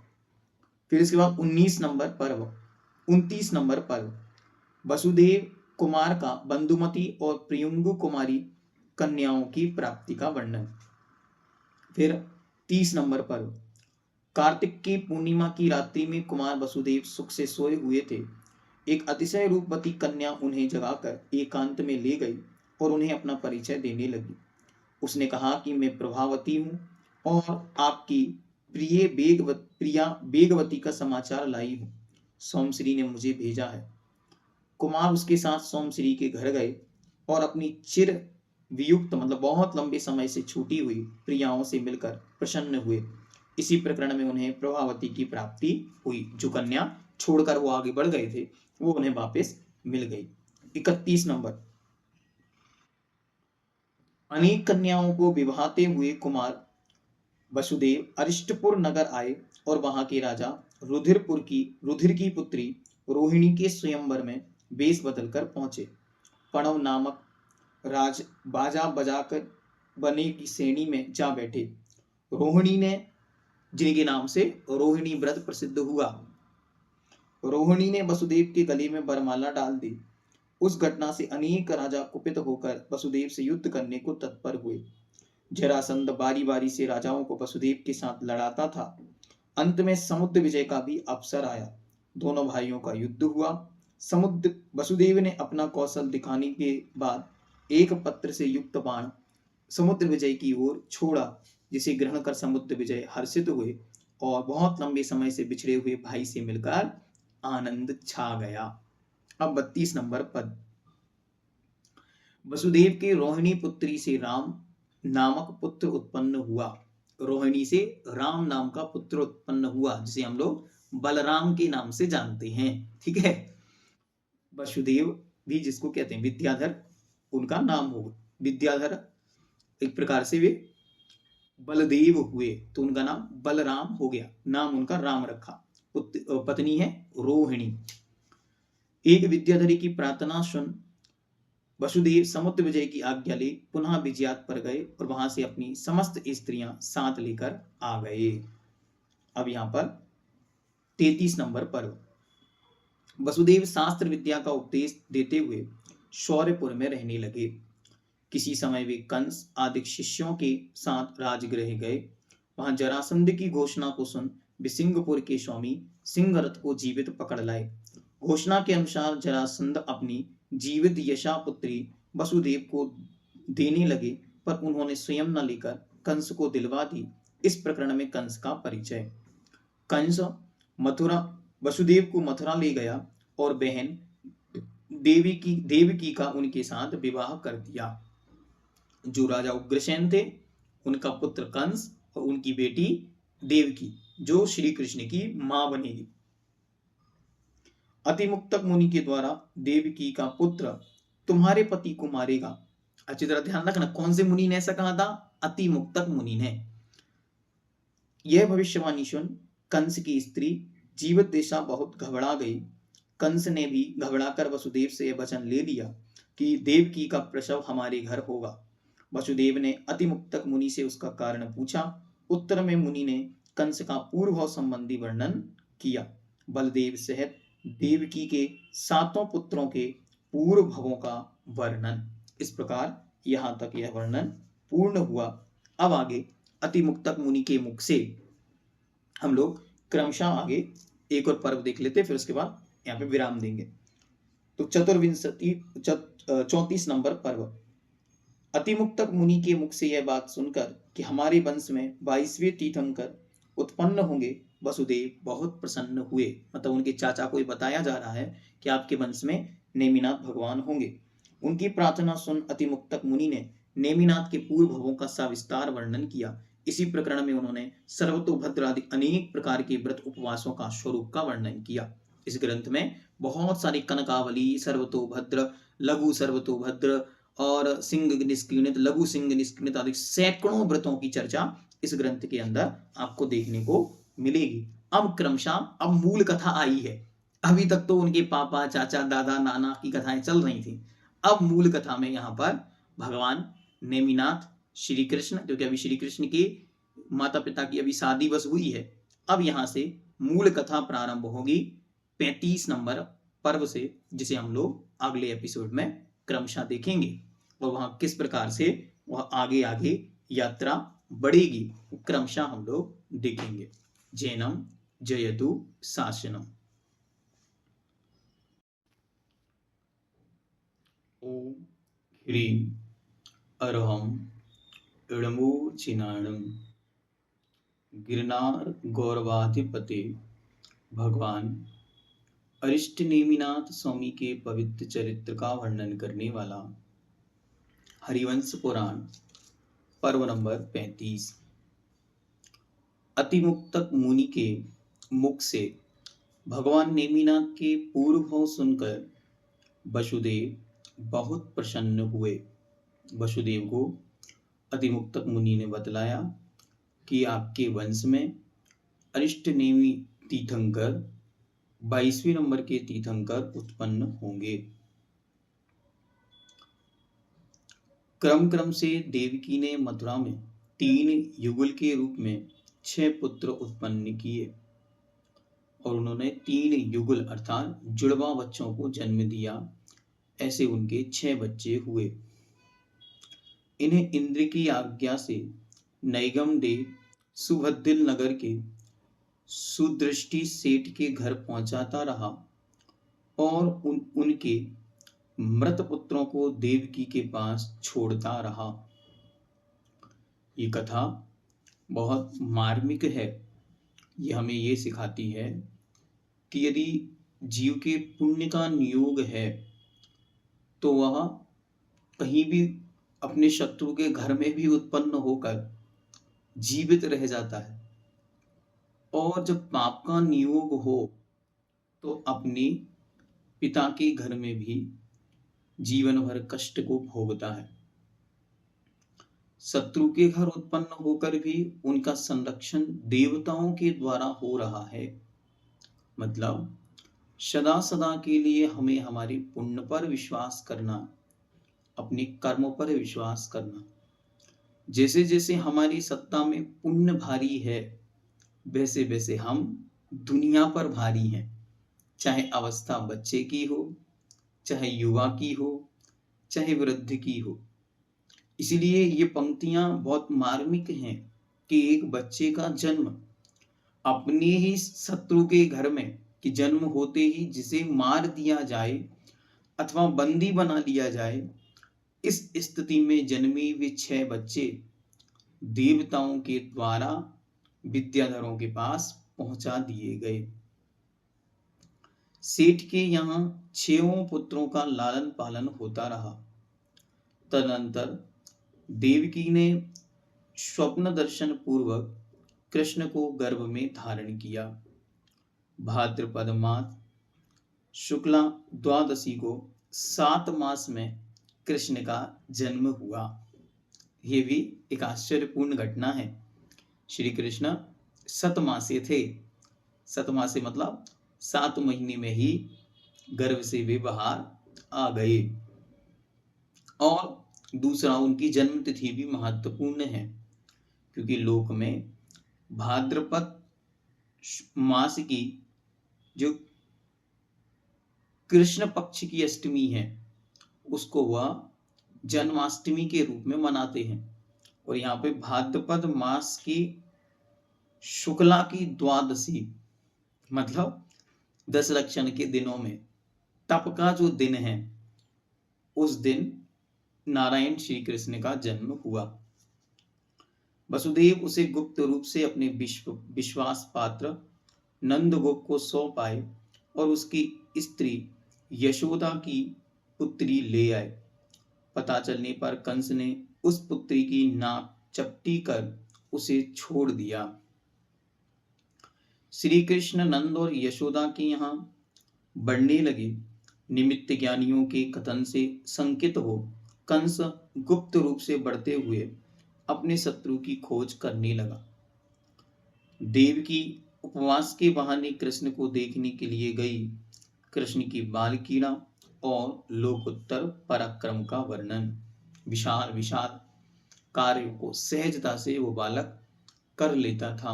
फिर इसके बाद 29 नंबर पर्व, 29 नंबर पर्व वसुदेव कुमार का बंधुमती और प्रियंगु कुमारी कन्याओं की प्राप्ति का वर्णन। फिर 30 नंबर पर्व, कार्तिक की पूर्णिमा की रात्रि में कुमार वसुदेव सुख से सोए हुए थे। एक अतिशय रूपवती कन्या उन्हें जगाकर एकांत में ले गई और उन्हें अपना परिचय देने लगी। उसने कहा कि मैं प्रभावती हूँ और आपकी प्रिया बेगवती का समाचार लाई हूँ। सोमश्री ने मुझे भेजा है। कुमार उसके साथ सोमश्री के घर गए और अपनी चिर वियुक्त मतलब बहुत लंबे समय से छूटी हुई प्रियाओं से मिलकर प्रसन्न हुए। इसी प्रकरण में उन्हें प्रभावती की प्राप्ति हुई। जो कन्या छोड़कर वो आगे बढ़ गए थे वो उन्हें वापस मिल गई। 31 नंबर, अनेक कन्याओं को विवाहते हुए कुमार वसुदेव अरिष्टपुर नगर आए और वहां के राजा रुधिर की पुत्री रोहिणी के स्वयंवर में वेश बदलकर पहुंचे। प्रणव नामक राज बाजा बजाकर बने की श्रेणी में जा बैठे। रोहिणी ने, जिनके नाम से रोहिणी व्रत प्रसिद्ध हुआ, रोहिणी ने वसुदेव के गले में वरमाला डाल दी। उस घटना से अनेक राजा कुपित होकर वसुदेव से युद्ध करने को तत्पर हुए। जरासंध बारी बारी से राजाओं को वसुदेव के साथ लड़ाता था। अंत में समुद्र विजय का भी अवसर आया। दोनों भाइयों का युद्ध हुआ। वसुदेव ने अपना कौशल दिखाने के बाद एक पत्र से युक्त बाण समुद्र विजय की ओर छोड़ा, जिसे ग्रहण कर समुद्र विजय हर्षित हुए और बहुत लंबे समय से बिछड़े हुए भाई से मिलकर आनंद छा गया। अब 32 नंबर पद, वसुदेव के रोहिणी पुत्री से राम नामक पुत्र उत्पन्न हुआ। रोहिणी से राम नाम का पुत्र उत्पन्न हुआ, जिसे हम लोग बलराम के नाम से जानते हैं। ठीक है, वसुदेव भी जिसको कहते हैं विद्याधर, उनका नाम होगा विद्याधर। एक प्रकार से वे बलदेव हुए तो उनका नाम बलराम हो गया, नाम उनका राम रखा। पत्नी है रोहिणी। एक विद्याधरी की प्रार्थना सुन वसुदेव समुद्र विजय की आज्ञा ले पुनः विजयात पर गए और वहां से अपनी समस्त स्त्रियां साथ लेकर आ गए। अब यहां पर 33 नंबर पर्व, वसुदेव शास्त्र विद्या का उपदेश देते हुए शौर्यपुर में रहने लगे। किसी समय वे कंस आदि शिष्यों के साथ राजगृह गए। वहां जरासंध की घोषणा को सुन विसिंगपुर के स्वामी सिंहरथ को जीवित पकड़ लाए। घोषणा के अनुसार जरासंध अपनी जीवित यशा पुत्री वसुदेव को देने लगे, पर उन्होंने स्वयं न लेकर कंस को दिलवा दी। इस प्रकरण में कंस का परिचय। कंस वसुदेव को मथुरा ले गया और बहन देवकी का उनके साथ विवाह कर दिया। जो राजा उग्रसेन थे उनका पुत्र कंस और उनकी बेटी देवकी, जो श्री कृष्ण की मां बनेगी। अतिमुक्तक मुनि के द्वारा देवकी का पुत्र तुम्हारे पति को मारेगा। अच्छी तरह ध्यान रखना, कौन से मुनि ने ऐसा कहा था? अतिमुक्तक मुनि ने। यह भविष्यवाणी सुन कंस की स्त्री जीवित दिशा बहुत घबरा गई। कंस ने भी घबराकर वसुदेव से यह वचन ले लिया कि देवकी का प्रसव हमारे घर होगा। वसुदेव ने अतिमुक्तक मुनि से उसका कारण पूछा। उत्तर में मुनि ने कंस का पूर्व संबंधी वर्णन किया। बलदेव सहित देवकी के 7 पुत्रों के पूर्व भवों का वर्णन। इस प्रकार यहां तक यह वर्णन पूर्ण हुआ। अब आगे अतिमुक्तक मुनि के मुख से हम लोग क्रमशः आगे एक और पर्व देख लेते, फिर उसके बाद यहाँ पे विराम देंगे। तो 34 नंबर पर्व, अतिमुक्तक मुनि के मुख से यह बात सुनकर कि हमारे वंश में 22वें तीर्थंकर उत्पन्न होंगे, वसुदेव बहुत प्रसन्न हुए। मतलब उनके चाचा को ये बताया जा रहा है कि आपके वंश में नेमिनाथ भगवान होंगे। उनकी प्रार्थना सुन अतिमुक्तक मुनि ने नेमिनाथ के पूर्व भवों का सविस्तार वर्णन किया। इसी प्रकरण में उन्होंने सर्वतोभद्र आदि अनेक प्रकार के व्रत उपवासों का स्वरूप का वर्णन किया। इस ग्रंथ में बहुत सारी कनकावली, सर्वतोभद्र, लघु सर्वतोभद्र और सिंह निष्क्रियत, लघु सिंह निष्क्रियत आदि सैकड़ों व्रतों की चर्चा इस ग्रंथ के अंदर आपको देखने को मिलेगी। अब क्रमशः अब मूल कथा आई है। अभी तक तो उनके पापा, चाचा, दादा, नाना की कथाएं चल रही थी। अब मूल कथा में यहाँ पर भगवान नेमिनाथ, श्री कृष्ण, क्योंकि अभी श्री कृष्ण के माता पिता की अभी शादी बस हुई है। अब यहाँ से मूल कथा प्रारंभ होगी 35 नंबर पर्व से, जिसे हम लोग अगले एपिसोड में क्रमशः देखेंगे और वहां किस प्रकार से वह आगे आगे यात्रा बढ़ेगी क्रमशः हम लोग देखेंगे। जैनम जयतु शासनम। ओम ह्रीं अरहम इड़मूर्छिनाणम गिरनार गौरवाधिपते भगवान अरिष्ट नेमिनाथ स्वामी के पवित्र चरित्र का वर्णन करने वाला हरिवंश पुराण पर्व नंबर 35। अतिमुक्तक मुनि के मुख से भगवान नेमिनाथ के पूर्व भाव सुनकर वसुदेव बहुत प्रसन्न हुए। वसुदेव को अतिमुक्तक मुनि ने बतलाया कि आपके वंश में अरिष्ट नेमि तीर्थंकर 22वें नंबर के तीर्थंकर उत्पन्न होंगे। क्रम क्रम से देवकी ने मथुरा में 3 युगल के रूप में 6 पुत्र उत्पन्न किए और उन्होंने 3 युगल अर्थात जुड़वा बच्चों को जन्म दिया। ऐसे उनके 6 बच्चे हुए। इन्हें इंद्र की आज्ञा से नैगम देव सुभद्दिल नगर के सुदृष्टि सेठ के घर पहुंचाता रहा और उनके मृत पुत्रों को देवकी के पास छोड़ता रहा। ये कथा बहुत मार्मिक है। ये हमें ये सिखाती है कि यदि जीव के पुण्य का नियोग है तो वह कहीं भी अपने शत्रु के घर में भी उत्पन्न होकर जीवित रह जाता है, और जब पाप का नियोग हो तो अपने पिता के घर में भी जीवन भर कष्ट को भोगता है। शत्रु के घर उत्पन्न होकर भी उनका संरक्षण देवताओं के द्वारा हो रहा है। मतलब सदा सदा के लिए हमें हमारे पुण्य पर विश्वास करना, अपने कर्मों पर विश्वास करना। जैसे जैसे हमारी सत्ता में पुण्य भारी है वैसे वैसे हम दुनिया पर भारी हैं। चाहे अवस्था बच्चे की हो, चाहे युवा की हो, चाहे वृद्ध की हो। इसलिए ये पंक्तियां बहुत मार्मिक हैं कि एक बच्चे का जन्म अपने ही शत्रु के घर में, कि जन्म होते ही जिसे मार दिया जाए अथवा बंदी बना लिया जाए, इस स्थिति में जन्मे हुए 6 बच्चे देवताओं के द्वारा विद्याधरों के पास पहुंचा दिए गए। सेठ के यहाँ 6 पुत्रों का लालन पालन होता रहा। तदनंतर देवकी ने स्वप्न दर्शन पूर्वक कृष्ण को गर्भ में धारण किया। भाद्रपद मास शुक्ला द्वादशी को 7 मास में कृष्ण का जन्म हुआ। ये भी एक आश्चर्यपूर्ण घटना है। श्री कृष्ण सतमासे थे। सतमासे मतलब 7 महीने में ही गर्भ से वे बाहर आ गए। और दूसरा, उनकी जन्म तिथि भी महत्वपूर्ण है, क्योंकि लोक में भाद्रपद मास की जो कृष्ण पक्ष की अष्टमी है उसको वह जन्माष्टमी के रूप में मनाते हैं। और यहाँ पे भाद्रपद मास की शुक्ला की द्वादशी मतलब 10 लक्षण के दिनों में तप का जो दिन है, उस दिन नारायण श्री कृष्ण का जन्म हुआ। वसुदेव उसे गुप्त रूप से अपने विश्वास पात्र नंदगोप को सौंप आए और उसकी स्त्री यशोदा की पुत्री ले आए। पता चलने पर कंस ने उस पुत्री की नाक चपटी कर उसे छोड़ दिया। श्री कृष्ण नंद और यशोदा के यहाँ बढ़ने लगे। निमित्त ज्ञानियों के कथन से संकित हो कंस गुप्त रूप से बढ़ते हुए अपने शत्रु की खोज करने लगा। देवकी उपवास के बहाने कृष्ण को देखने के लिए गई। कृष्ण की बाल कीड़ा और लोकोत्तर पराक्रम का वर्णन, विशाल विशाल कार्यों को सहजता से वो बालक कर लेता था,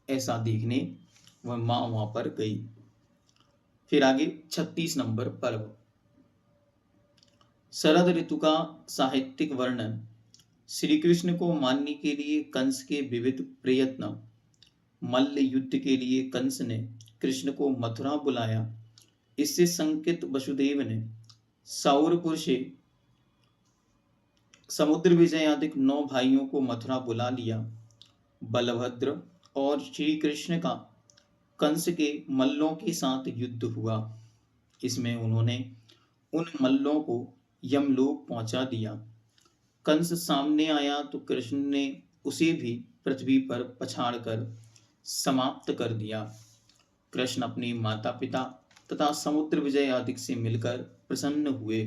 ऐसा देखने वह मां वहां पर गई। फिर आगे 36 नंबर पर्व, शरद ऋतु का साहित्यिक वर्णन। श्री कृष्ण को मारने के लिए कंस के विविध प्रयत्न। मल्ल युद्ध के लिए कंस ने कृष्ण को मथुरा बुलाया। इससे संकित वसुदेव ने सौरपुर से समुद्र विजय आदि 9 भाइयों को मथुरा बुला लिया। बलभद्र और श्री कृष्ण का कंस के मल्लों के साथ युद्ध हुआ। इसमें उन्होंने उन मल्लों को यमलोक पहुंचा दिया। कंस सामने आया तो कृष्ण ने उसे भी पृथ्वी पर पछाड़कर समाप्त कर दिया। कृष्ण अपने माता पिता तथा समुद्र विजय आदि से मिलकर प्रसन्न हुए।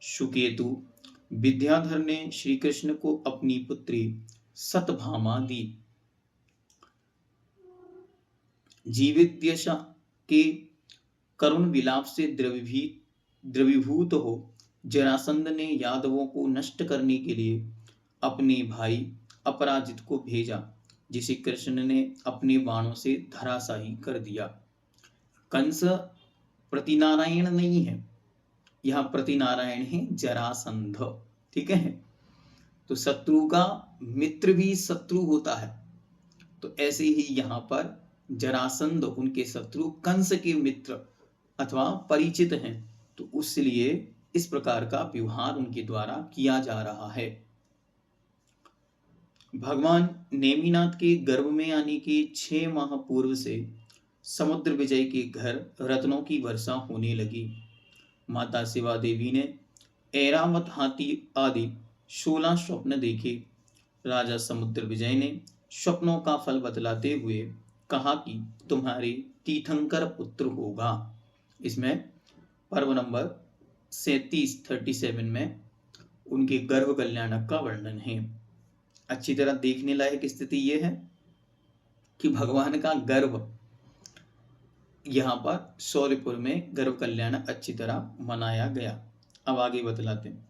सुकेतु विद्याधर ने श्री कृष्ण को अपनी पुत्री सतभामा दी। जीवित्यशा के करुण विलाप से द्रवीभूत हो जरासंध ने यादवों को नष्ट करने के लिए अपने भाई अपराजित को भेजा, जिसे कृष्ण ने अपने बाणों से धराशायी कर दिया। कंस प्रतिनारायण नहीं है, यह प्रतिनारायण है जरासंध। ठीक है, तो शत्रु का मित्र भी शत्रु होता है, तो ऐसे ही यहाँ पर जरासंध उनके शत्रु कंस के मित्र अथवा परिचित हैं, तो उसलिए इस प्रकार का व्यवहार उनके द्वारा किया जा रहा है। भगवान नेमिनाथ के गर्भ में आने के 6 माह पूर्व से समुद्र विजय के घर रत्नों की वर्षा होने लगी। माता शिवा देवी ने ऐरावत हाथी आदि 16 स्वप्न देखे। राजा समुद्र विजय ने स्वप्नों का फल बतलाते हुए कहा कि तुम्हारे तीर्थंकर पुत्र होगा। इसमें पर्व नंबर 37 में उनके गर्भ कल्याणक का वर्णन है। अच्छी तरह देखने लायक स्थिति यह है कि भगवान का गर्भ यहाँ पर शौर्यपुर में गर्भ कल्याण अच्छी तरह मनाया गया। अब आगे बतलाते हैं।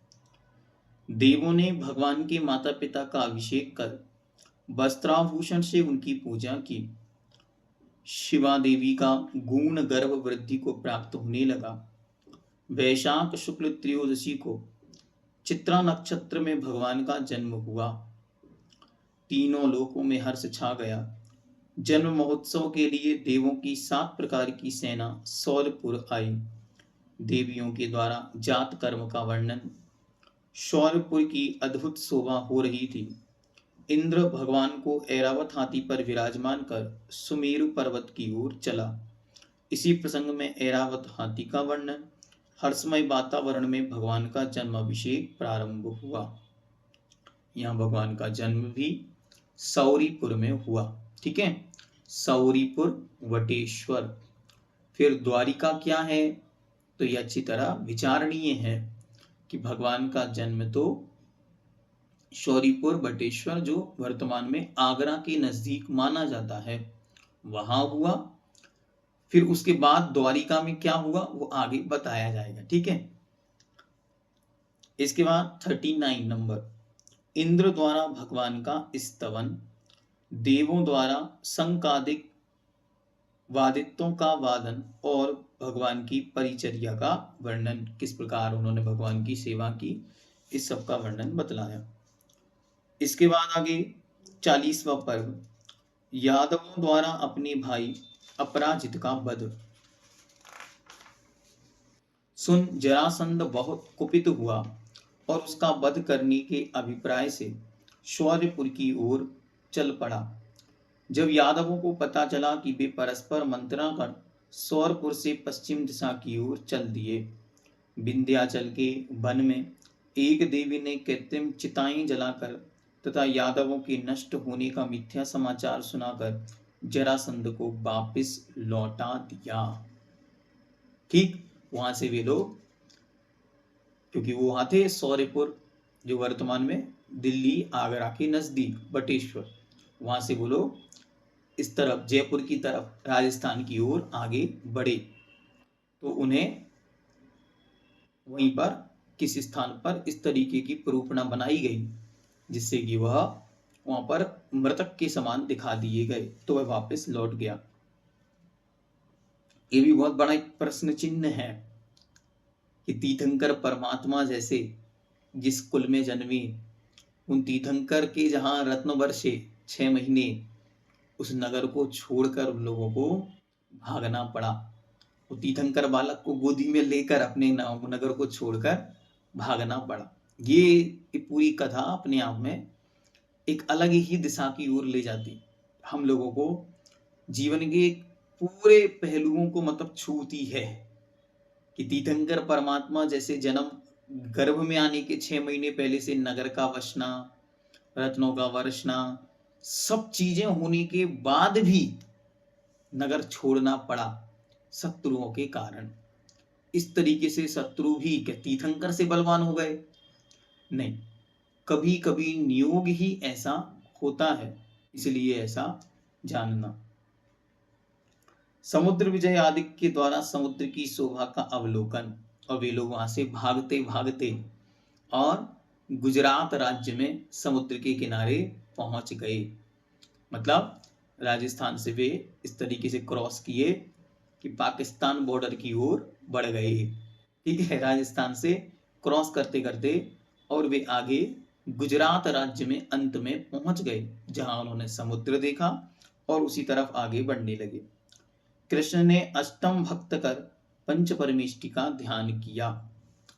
देवों ने भगवान के माता पिता का अभिषेक कर वस्त्राभूषण से उनकी पूजा की। शिवा देवी का गुण गर्भ वृद्धि को प्राप्त होने लगा। वैशाख शुक्ल त्रयोदशी को चित्रा नक्षत्र में भगवान का जन्म हुआ। तीनों लोकों में हर्ष छा गया। जन्म महोत्सव के लिए देवों की 7 प्रकार की सेना शौर्यपुर आई। देवियों के द्वारा जात कर्म का वर्णन। शौर्यपुर की अद्भुत शोभा हो रही थी। इंद्र भगवान को ऐरावत हाथी पर विराजमान कर सुमेरु पर्वत की ओर चला। इसी प्रसंग में ऐरावत हाथी का वर्णन। हर्षमय वातावरण में भगवान का जन्माभिषेक प्रारंभ हुआ। यहाँ भगवान का जन्म भी सौरीपुर में हुआ। ठीक है, सौरीपुर वटेश्वर। फिर द्वारिका क्या है, तो यह अच्छी तरह विचारणीय है कि भगवान का जन्म तो शौरीपुर बटेश्वर, जो वर्तमान में आगरा के नजदीक माना जाता है, वहां हुआ। फिर उसके बाद द्वारिका में क्या हुआ वो आगे बताया जाएगा। ठीक है, इसके बाद 39 नंबर, इंद्र द्वारा भगवान का स्तवन। देवों द्वारा संकादिक वादित्यों का वादन और भगवान की परिचर्या का वर्णन, किस प्रकार उन्होंने भगवान की सेवा की, इस सब का वर्णन बतलाया। इसके बाद आगे 40वां पर्व, यादवों द्वारा अपने भाई अपराजित का वध। सुन जरासंध बहुत कुपित हुआ और उसका वध करने के अभिप्राय से शौर्यपुर की ओर चल पड़ा। जब यादवों को पता चला कि वे परस्पर मंत्रणा कर सौरपुर से पश्चिम दिशा की ओर चल दिए। विंध्याचल के वन में एक देवी ने कृत्रिम चिताएं जलाकर तथा यादवों के नष्ट होने का मिथ्या समाचार सुनाकर जरासंध को वापस लौटा दिया। ठीक, वहां से वे लोग, क्योंकि वो वहां थे सौरपुर, जो वर्तमान में दिल्ली आगरा के नजदीक बटेश्वर, वहां से वो लोग इस तरफ जयपुर की तरफ राजस्थान की ओर आगे बढ़े। तो उन्हें वहीं पर किसी स्थान पर इस तरीके की प्रूपणा बनाई गई जिससे कि वह वहां पर मृतक के समान दिखा दिए गए, तो वह वापस लौट गया। ये भी बहुत बड़ा एक प्रश्न चिन्ह है कि तीर्थंकर परमात्मा जैसे जिस कुल में जन्मे, उन तीर्थंकर के जहां रत्न वर्षे 6 महीने, उस नगर को छोड़कर उन लोगों को भागना पड़ा। वो तीर्थंकर बालक को गोदी में लेकर अपने नगर को छोड़कर भागना पड़ा। ये पूरी कथा अपने आप में एक अलग ही दिशा की ओर ले जाती, हम लोगों को जीवन के पूरे पहलुओं को मतलब छूती है कि तीर्थंकर परमात्मा जैसे जन्म, गर्भ में आने के 6 महीने पहले से नगर का वसना, रत्नों का वर्षना, सब चीजें होने के बाद भी नगर छोड़ना पड़ा शत्रुओं के कारण। इस तरीके से शत्रु भी क्या तीर्थंकर से बलवान हो गए? नहीं, कभी कभी नियोग ही ऐसा होता है, इसलिए ऐसा जानना। समुद्र विजय आदि के द्वारा समुद्र की शोभा का अवलोकन, और वे लोग वहां से भागते भागते और गुजरात राज्य में समुद्र के किनारे पहुंच गए। मतलब राजस्थान से वे इस तरीके से क्रॉस किए कि पाकिस्तान बॉर्डर की ओर बढ़ गए। ठीक है, राजस्थान से क्रॉस करते करते और वे आगे गुजरात राज्य में अंत में पहुंच गए, जहां उन्होंने समुद्र देखा और उसी तरफ आगे बढ़ने लगे। कृष्ण ने अष्टम भक्त कर पंच परमेष्टि का ध्यान किया।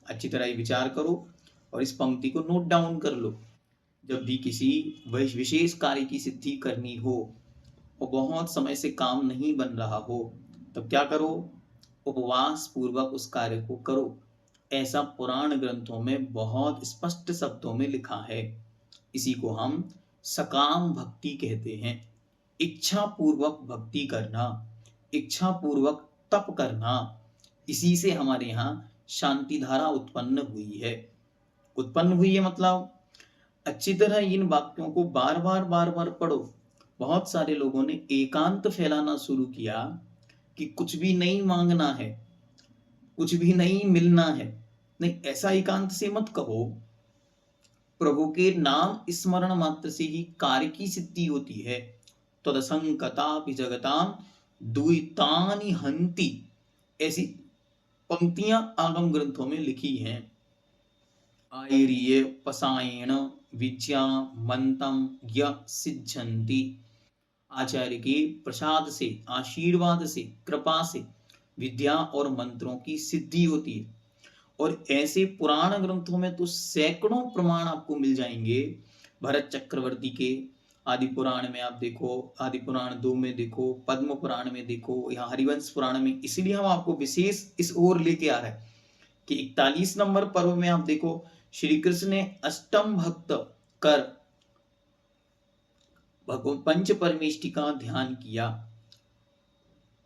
अच्छी तरह विचार करो और इस पंक्ति को नोट डाउन कर लो। जब भी किसी विशेष कार्य की सिद्धि करनी हो और बहुत समय से काम नहीं बन रहा हो, तब क्या करो? उपवास पूर्वक उस कार्य को करो। ऐसा पुराण ग्रंथों में बहुत स्पष्ट शब्दों में लिखा है। इसी को हम सकाम भक्ति कहते हैं। इच्छा पूर्वक भक्ति करना, इच्छा पूर्वक तप करना, इसी से हमारे यहाँ शांति धारा उत्पन्न हुई है। मतलब अच्छी तरह इन वाक्यों को बार बार पढ़ो। बहुत सारे लोगों ने एकांत फैलाना शुरू किया कि कुछ भी नहीं मांगना है, कुछ भी नहीं मिलना है। नहीं, ऐसा एकांत से मत कहो। प्रभु के नाम स्मरण मात्र से ही कार्य की सिद्धि होती है। तदसंकतापि जगताम दुइतानि हंति, ऐसी पंक्तियां आगम ग्रंथों में लिखी हैं। आयर्य पसायण विद्या मंतम य सिद्धंति, आचार्य के प्रसाद से, आशीर्वाद से, कृपा से विद्या और मंत्रों की सिद्धि होती है। और ऐसे पुराण ग्रंथों में तो सैकड़ों प्रमाण आपको मिल जाएंगे। भरत चक्रवर्ती के आदि पुराण में आप देखो, आदि पुराण 2 में देखो, पद्म पुराण में देखो, यहाँ हरिवंश पुराण में। इसलिए हम आपको विशेष इस ओर लेके आ रहे हैं कि 41 नंबर पर्व में आप देखो, श्री कृष्ण ने अष्टम भक्त कर भगवान पंच परमेष्टि का ध्यान किया।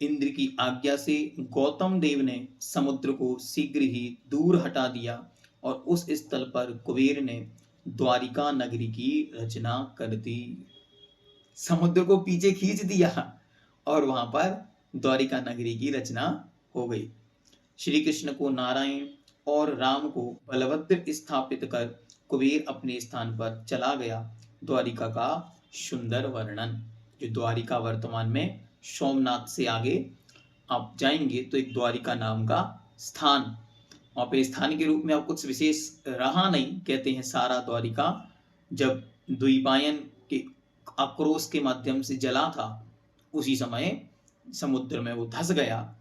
इंद्र की आज्ञा से गौतम देव ने समुद्र को शीघ्र ही दूर हटा दिया और उस स्थल पर कुबेर ने द्वारिका नगरी की रचना कर दी। समुद्र को पीछे खींच दिया और वहां पर द्वारिका नगरी की रचना हो गई। श्री कृष्ण को नारायण और राम को बलभद्र स्थापित कर कुबेर अपने स्थान पर चला गया। द्वारिका का सुंदर वर्णन, जो द्वारिका वर्तमान में सोमनाथ से आगे आप जाएंगे तो एक द्वारिका नाम का स्थान, वहां पे स्थान के रूप में आप कुछ विशेष रहा नहीं। कहते हैं सारा द्वारिका जब द्वीपायन के आक्रोश के माध्यम से जला था, उसी समय समुद्र में वो धंस गया।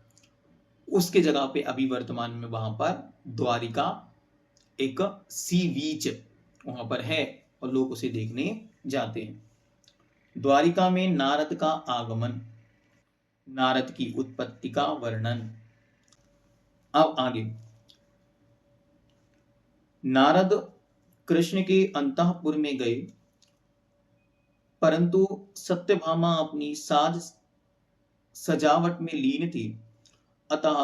उसके जगह पे अभी वर्तमान में वहां पर द्वारिका एक सी बीच वहां पर है और लोग उसे देखने जाते हैं। द्वारिका में नारद का आगमन, नारद की उत्पत्ति का वर्णन। अब आगे, नारद कृष्ण के अंतःपुर में गए, परंतु सत्यभामा अपनी साज सजावट में लीन थी, अतः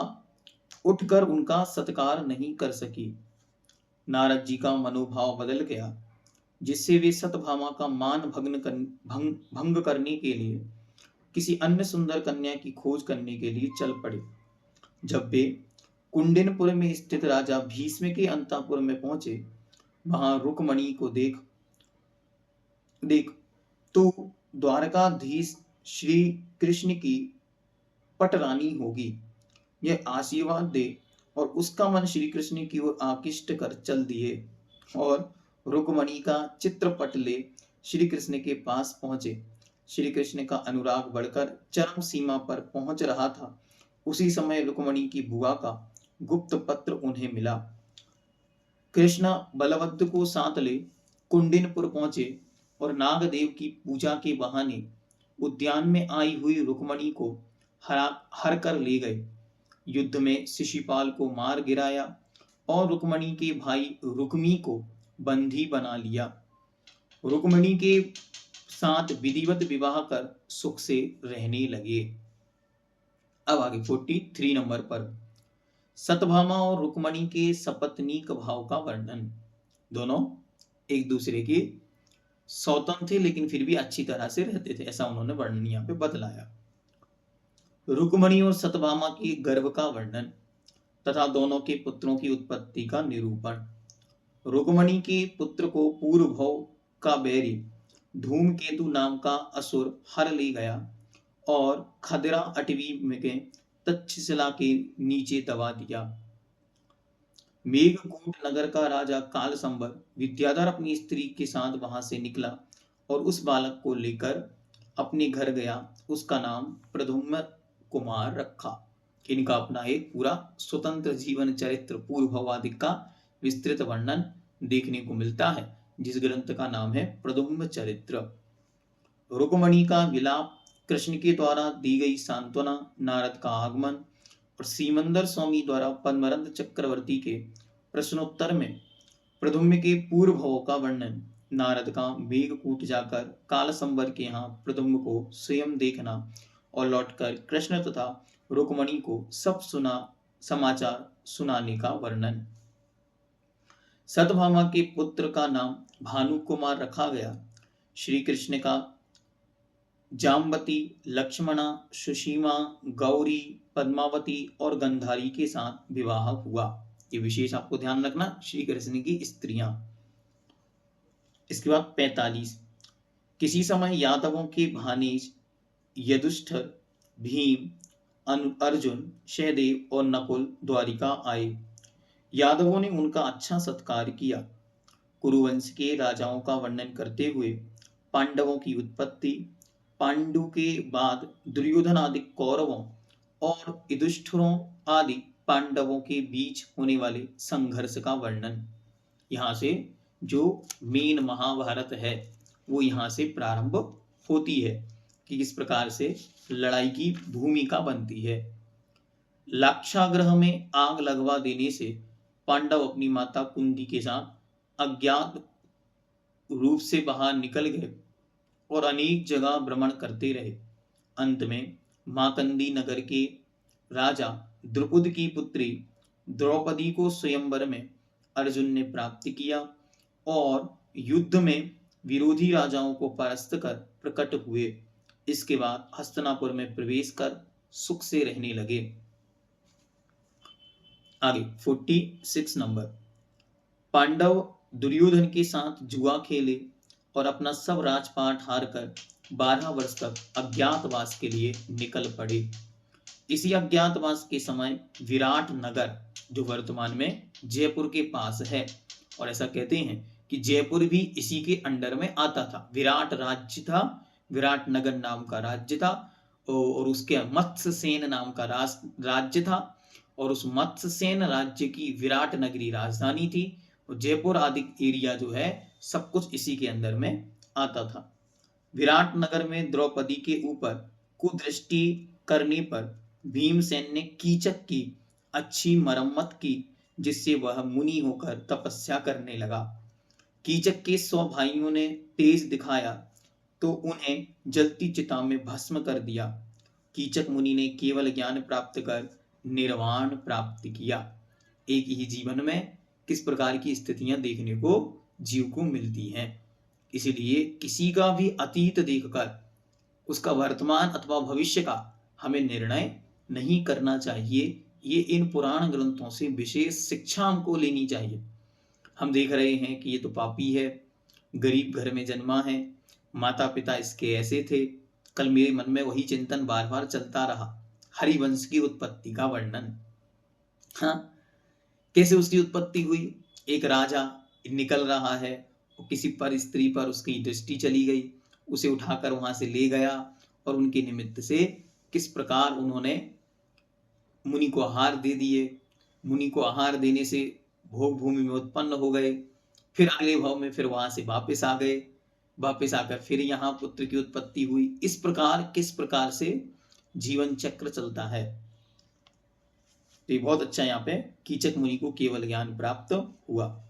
उठकर उनका सत्कार नहीं कर सकी। नारद जी का मनोभाव बदल गया, जिससे वे सत्यभामा का मान भंग करने के लिए किसी अन्य सुंदर कन्या की खोज करने के लिए चल पड़े। जब वे कुंडिनपुर में स्थित राजा भीष्म के अंतःपुर में पहुंचे, वहां रुक्मणी को देख तो द्वारकाधीश श्री कृष्ण की पटरानी होगी, यह आशीर्वाद दे, और उसका मन श्री कृष्ण की ओर आकृष्ट कर चल दिए और रुक्मणी का चित्रपट ले श्री कृष्ण के पास पहुंचे। श्री कृष्ण का अनुराग बढ़कर चरम सीमा पर पहुंच रहा था। उसी समय रुक्मणी की बुआ का गुप्त पत्र उन्हें मिला। कृष्ण बलभद्र को साथ ले कुंडिनपुर पहुंचे और नागदेव की पूजा के बहाने उद्यान में आई हुई रुक्मणी को हर कर ले गए। युद्ध में शिशुपाल को मार गिराया और रुक्मणी के भाई रुक्मी को बंदी बना लिया। रुक्मणी के साथ विधिवत विवाह कर सुख से रहने लगे। अब आगे 43 नंबर पर सत्यभामा और रुक्मणी के सपत्नीक भाव का वर्णन। दोनों एक दूसरे के स्वतंत्र थे, लेकिन फिर भी अच्छी तरह से रहते थे, ऐसा उन्होंने वर्णन यहाँ पे बतलाया। रुक्मणी और सत्यभामा के गर्भ का वर्णन तथा दोनों के पुत्रों की उत्पत्ति का निरूपण। रुक्मणी के पुत्र को पूर्व भव का बैरी धूमकेतु नाम का असुर हर ले गया और खदरा अटवी में के तक्षशिला के नीचे दबा दिया। मेघकूट नगर का राजा कालसंबर विद्याधर अपनी स्त्री के साथ वहां से निकला और उस बालक को लेकर अपने घर गया। उसका नाम प्रद्युम्न कुमार रखा। इनका अपना एक पूरा स्वतंत्र जीवन चरित्र पूर्व भवादिक का विस्तृत वर्णन देखने को मिलता है, जिस ग्रंथ का नाम है प्रद्युम्न चरित्र। रुक्मणी का विलाप, कृष्ण के द्वारा दी गई सांत्वना, नारद का आगमन और सीमंदर स्वामी द्वारा पद्मरंद चक्रवर्ती के प्रश्नोत्तर में प्रद्युम्न के पूर्व भव का वर्णन, नारद का मेघकूट जाकर कालसंबर के यहाँ प्रद्युम्न को स्वयं देखना और लौटकर कृष्ण तथा रुक्मणी को सब समाचार सुनाने का वर्णन। सत्यभामा के पुत्र का नाम भानु कुमार रखा गया। श्री कृष्ण का जाम्बती, लक्ष्मणा, सुशीमा, गौरी, पद्मावती और गंधारी के साथ विवाह हुआ। ये विशेष आपको ध्यान रखना, श्री कृष्ण की स्त्रियां। इसके बाद 45, किसी समय यादवों के भानेज यदुष्ठर, भीम, अर्जुन, सहदेव और नकुल द्वारिका आए। यादवों ने उनका अच्छा सत्कार किया। कुरुवंश के राजाओं का वर्णन करते हुए पांडवों की उत्पत्ति, पांडु के बाद दुर्योधन आदि कौरवों और युधिष्ठिरों आदि पांडवों के बीच होने वाले संघर्ष का वर्णन। यहाँ से जो मेन महाभारत है वो यहाँ से प्रारंभ होती है कि किस प्रकार से लड़ाई की भूमिका बनती है। लाक्षागृह में आग लगवा देने से पांडव अपनी माता कुंती के साथ अज्ञात रूप से बाहर निकल गए और अनेक जगह भ्रमण करते रहे। अंत में माकंदी नगर के राजा द्रुपद की पुत्री द्रौपदी को स्वयंवर में अर्जुन ने प्राप्त किया और युद्ध में विरोधी राजाओं को परास्त कर प्रकट हुए। इसके बाद हस्तिनापुर में प्रवेश कर सुख से रहने लगे। आगे 46 नंबर, पांडव दुर्योधन के साथ जुआ खेले और अपना सब राजपाट हारकर 12 वर्ष तक अज्ञातवास के लिए निकल पड़े। इसी अज्ञातवास के समय विराट नगर, जो वर्तमान में जयपुर के पास है, और ऐसा कहते हैं कि जयपुर भी इसी के अंडर में आता था। विराट राज्य था, विराट नगर नाम का राज्य था और उसके मत्स्यसेन नाम का राज्य था और उस मत्स्यसेन राज्य की विराट नगरी राजधानी थी और जयपुर आदि एरिया जो है सब कुछ इसी के अंदर में आता था। विराट नगर में द्रौपदी के ऊपर कुदृष्टि करने पर भीमसेन ने कीचक की अच्छी मरम्मत की, जिससे वह मुनि होकर तपस्या करने लगा। कीचक के 100 भाइयों ने तेज दिखाया तो उन्हें जलती चिता में भस्म कर दिया। कीचक मुनि ने केवल ज्ञान प्राप्त कर निर्वाण प्राप्त किया। एक ही जीवन में किस प्रकार की स्थितियां देखने को जीव को मिलती हैं। इसलिए किसी का भी अतीत देखकर उसका वर्तमान अथवा भविष्य का हमें निर्णय नहीं करना चाहिए। ये इन पुराण ग्रंथों से विशेष शिक्षा हमको लेनी चाहिए। हम देख रहे हैं कि ये तो पापी है, गरीब घर में जन्मा है, माता पिता इसके ऐसे थे। कल मेरे मन में वही चिंतन बार बार चलता रहा, हरिवंश की उत्पत्ति का वर्णन। हाँ, कैसे उसकी उत्पत्ति हुई। एक राजा निकल रहा है, किसी पर स्त्री पर उसकी दृष्टि चली गई, उसे उठाकर वहां से ले गया और उनके निमित्त से किस प्रकार उन्होंने मुनि को आहार दे दिए। मुनि को आहार देने से भोग भूमि में उत्पन्न हो गए, फिर अगले भाव में फिर वहां से वापस आ गए, वापस आकर फिर यहाँ पुत्र की उत्पत्ति हुई। इस प्रकार किस प्रकार से जीवन चक्र चलता है। तो ये बहुत अच्छा यहाँ पे कीचक मुनि को केवल ज्ञान प्राप्त हुआ।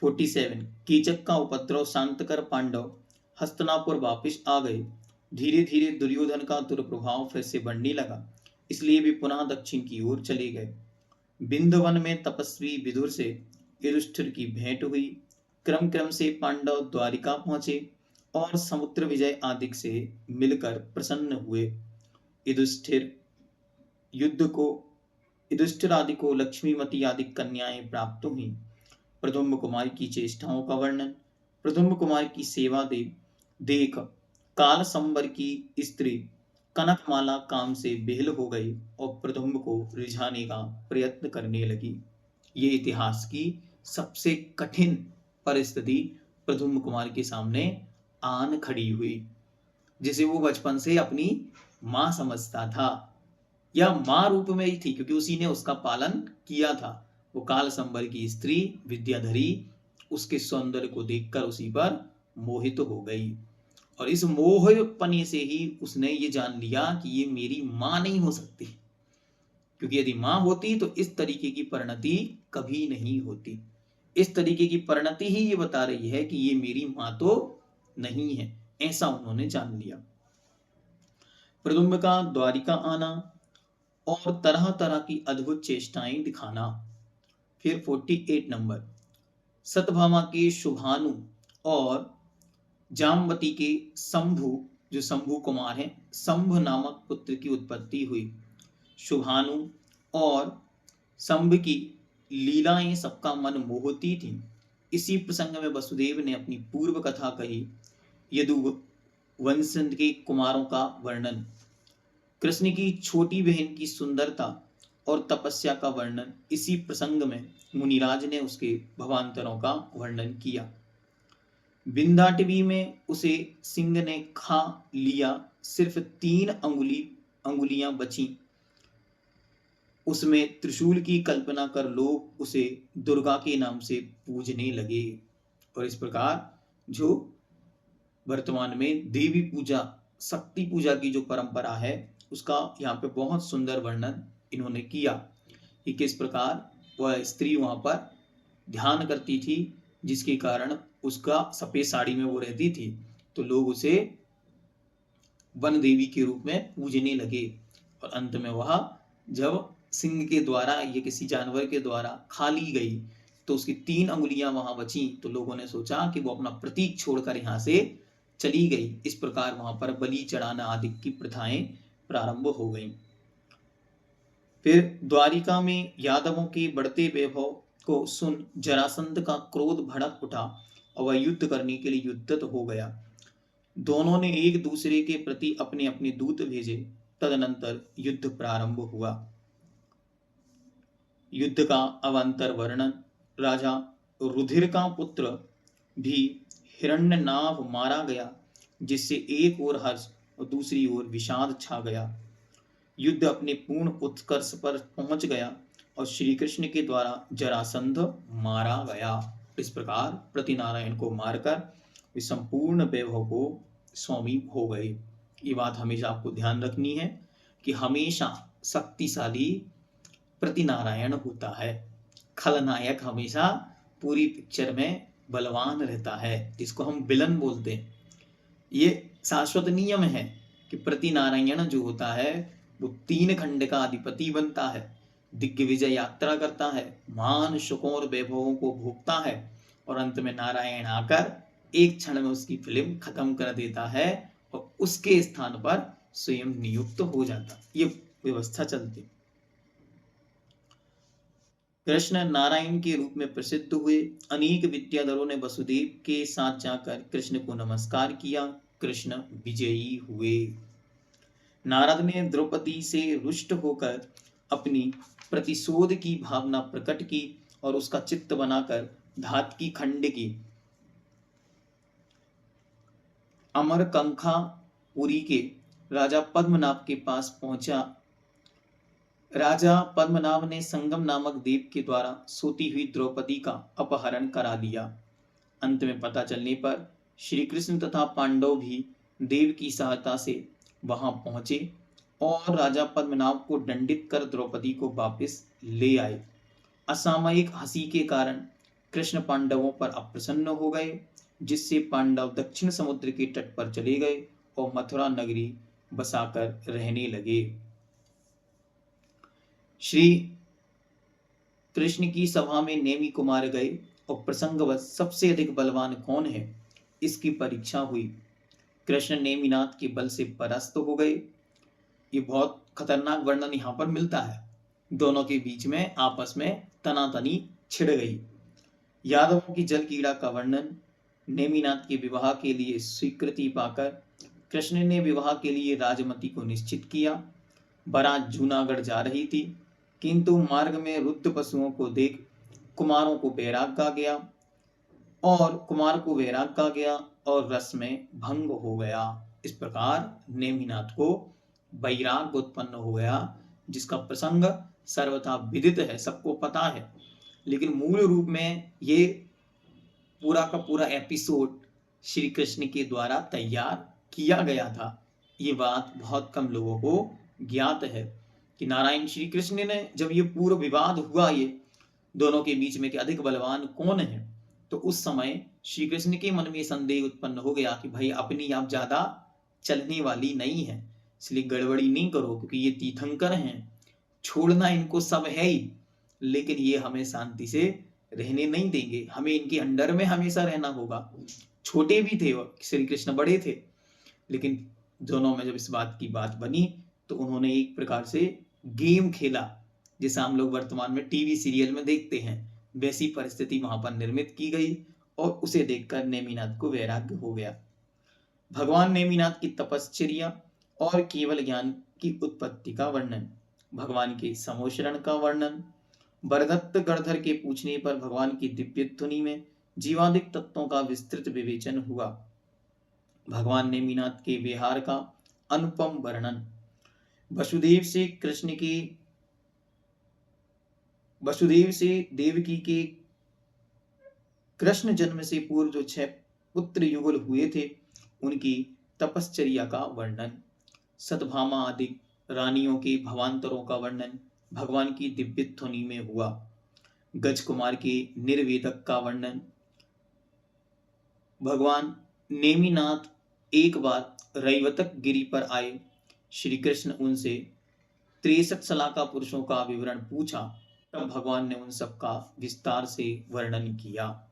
47 कीचक का उपद्रव शांत कर पांडव हस्तिनापुर वापस आ गए। धीरे धीरे दुर्योधन का दुर्प्रभाव फिर से बढ़ने लगा, इसलिए वे पुनः दक्षिण की ओर चले गए। बिंदवन में तपस्वी विदुर से युधिष्ठिर की भेंट हुई। क्रम क्रम से पांडव द्वारिका पहुंचे और समुद्र विजय आदि से मिलकर प्रसन्न हुए। युधिष्ठिर आदि को लक्ष्मीमती आदि कन्याएं प्राप्त हुई। प्रद्युम्न कुमार की चेष्टाओं का वर्णन। प्रद्युम्न कुमार की सेवा देख काल संबर की स्त्री कनकमाला काम से बेहल हो गई और प्रद्युम्न को रिझाने का प्रयत्न करने लगी। ये इतिहास की सबसे कठिन परिस्थिति प्रद्युम्न कुमार के सामने आन खड़ी हुई, जिसे वो बचपन से अपनी मां समझता था, या मां रूप में ही थी, क्योंकि उसी ने उसका पालन किया था। वो काल संबर की स्त्री विद्याधरी उसके सौंदर्य को देखकर उसी पर मोहित हो गई, और इस मोहपने से ही उसने ये जान लिया कि ये मेरी मां नहीं हो सकती, क्योंकि यदि मां होती तो इस तरीके की परिणति कभी नहीं होती। इस तरीके की परिणति ही ये बता रही है कि ये मेरी मां तो नहीं है, ऐसा उन्होंने जान लिया। प्रद्युम्न का द्वारिका आना और तरह तरह की अद्भुत चेष्टाएं दिखाना। फिर 48 नंबर सत्यभामा के शुभानु और जामवती के शंभु, जो शंभु कुमार हैं, शंभ नामक पुत्र की उत्पत्ति हुई। शुभानु और शंभ की लीलाएं सबका मन मोहती थी। इसी प्रसंग में वसुदेव ने अपनी पूर्व कथा कही। यदुवंश के कुमारों का वर्णन, कृष्ण की छोटी बहन की सुंदरता और तपस्या का वर्णन। इसी प्रसंग में मुनिराज ने उसके भवांतरों का वर्णन किया। विंध्याटवी में उसे सिंह ने खा लिया, सिर्फ 3 अंगुलियां बची। उसमें त्रिशूल की कल्पना कर लोग उसे दुर्गा के नाम से पूजने लगे। और इस प्रकार जो वर्तमान में देवी पूजा, शक्ति पूजा की जो परंपरा है, उसका यहाँ पे बहुत सुंदर वर्णन इन्होंने किया कि किस प्रकार वह स्त्री वहां पर ध्यान करती थी, जिसके कारण उसका सफेद साड़ी में वो रहती थी, तो लोग उसे वन देवी के रूप में पूजने लगे। और अंत में वह जब सिंह के द्वारा या किसी जानवर के द्वारा खा ली गई तो उसकी 3 अंगुलियां वहां बची, तो लोगों ने सोचा कि वो अपना प्रतीक छोड़कर यहाँ से चली गई। इस प्रकार वहां पर बलि चढ़ाना आदि की प्रथाएं प्रारंभ हो गई। फिर द्वारिका में यादवों के बढ़ते वैभव को सुन जरासंध का क्रोध भड़क उठा और वह युद्ध करने के लिए युद्धत हो गया। दोनों ने एक दूसरे के प्रति अपने अपने दूत भेजे। तदनंतर युद्ध प्रारंभ हुआ। युद्ध का अवान्तर वर्णन। राजा रुधिर का पुत्र भी हिरण्यनाभ मारा गया, जिससे एक ओर हर्ष और दूसरी ओर विषाद छा गया। युद्ध अपने पूर्ण उत्कर्ष पर पहुंच गया और श्री कृष्ण के द्वारा जरासंध मारा गया। इस प्रकार प्रतिनारायण को मारकर वे संपूर्ण वैभव को स्वामी हो गए। ये बात हमेशा आपको ध्यान रखनी है कि हमेशा शक्तिशाली प्रतिनारायण होता है। खलनायक हमेशा पूरी पिक्चर में बलवान रहता है, जिसको हम विलन बोलते हैं। ये शाश्वत नियम है कि प्रतिनारायण जो होता है वो 3 खंड का अधिपति बनता है, दिग्विजय यात्रा करता है, मान सुखों और वैभवों को भोगता है और अंत में नारायण आकर एक क्षण में उसकी फिल्म खत्म कर देता है और उसके स्थान पर स्वयं नियुक्त हो जाता। ये व्यवस्था चलती। कृष्ण नारायण के रूप में प्रसिद्ध हुए। अनेक विद्याधरों ने वसुदेव के साथ जाकर कृष्ण को नमस्कार किया। कृष्ण विजयी हुए। नारद ने द्रौपदी से रुष्ट होकर अपनी प्रतिशोध की भावना प्रकट की और उसका चित्त बनाकर धात की खंड की अमरकंखा पुरी के राजा पद्मनाभ के पास पहुंचा। राजा पद्मनाभ ने संगम नामक देव के द्वारा सोती हुई द्रौपदी का अपहरण करा लिया। अंत में पता चलने पर श्री कृष्ण तथा पांडव भी देव की सहायता से वहां पहुंचे और राजा पद्मनाभ को दंडित कर द्रौपदी को वापस ले आए। असामयिक हंसी के कारण कृष्ण पांडवों पर अप्रसन्न हो गए, जिससे पांडव दक्षिण समुद्र के तट पर चले गए और मथुरा नगरी बसाकर रहने लगे। श्री कृष्ण की सभा में नेमी कुमार गए और प्रसंगवश सबसे अधिक बलवान कौन है इसकी परीक्षा हुई। कृष्ण नेमिनाथ के बल से परास्त हो गए। ये बहुत खतरनाक वर्णन यहाँ पर मिलता है। दोनों के बीच में आपस में तनातनी छिड़ गई। यादवों की जल कीड़ा का वर्णन। नेमिनाथ के विवाह के लिए स्वीकृति पाकर कृष्ण ने विवाह के लिए राजमती को निश्चित किया। बारात जूनागढ़ जा रही थी, किंतु मार्ग में रुद्ध पशुओं को देख कुमार को वैराग आ गया और रस में भंग हो गया। इस प्रकार नेमिनाथ को वैराग उत्पन्न हो गया, जिसका प्रसंग सर्वथा विदित है, सबको पता है। लेकिन मूल रूप में ये पूरा का पूरा एपिसोड श्री कृष्ण के द्वारा तैयार किया गया था। ये बात बहुत कम लोगों को ज्ञात है कि नारायण श्री कृष्ण ने जब ये पूर्व विवाद हुआ ये दोनों के बीच में कि अधिक बलवान कौन है, तो उस समय श्री कृष्ण के मन में संदेह उत्पन्न हो गया कि भाई अपनी आप ज्यादा चलने वाली नहीं है, इसलिए गड़बड़ी नहीं करो, क्योंकि ये तीर्थंकर हैं, छोड़ना इनको सब है ही, लेकिन ये हमें शांति से रहने नहीं देंगे, हमें इनके अंडर में हमेशा रहना होगा। छोटे भी थे और श्री कृष्ण बड़े थे, लेकिन दोनों में जब इस बात की बात बनी तो उन्होंने एक प्रकार से गेम खेला, जैसा हम लोग वर्तमान में टीवी सीरियल में देखते हैं, वैसी परिस्थिति वहां पर निर्मित की गई और उसे देखकर नेमिनाथ को वैराग्य हो गया। भगवान नेमिनाथ की तपश्चर्या और केवल ज्ञान की उत्पत्ति का वर्णन, भगवान के समोशरण का वर्णन। बरदत्त गणधर के पूछने पर भगवान की दिव्य ध्वनि में जीवादिक तत्वों का विस्तृत विवेचन हुआ। भगवान नेमिनाथ के विहार का अनुपम वर्णन। वसुदेव से देवकी के कृष्ण जन्म से पूर्व जो 6 पुत्र युगल हुए थे उनकी तपश्चर्या का वर्णन। सतभामा आदि रानियों के भवांतरों का वर्णन भगवान की दिव्य ध्वनि में हुआ। गज कुमार के निर्वेदक का वर्णन। भगवान नेमिनाथ एक बार रैवतक गिरी पर आए, श्री कृष्ण उनसे 63 सलाका पुरुषों का विवरण पूछा, तब भगवान ने उन सब का विस्तार से वर्णन किया।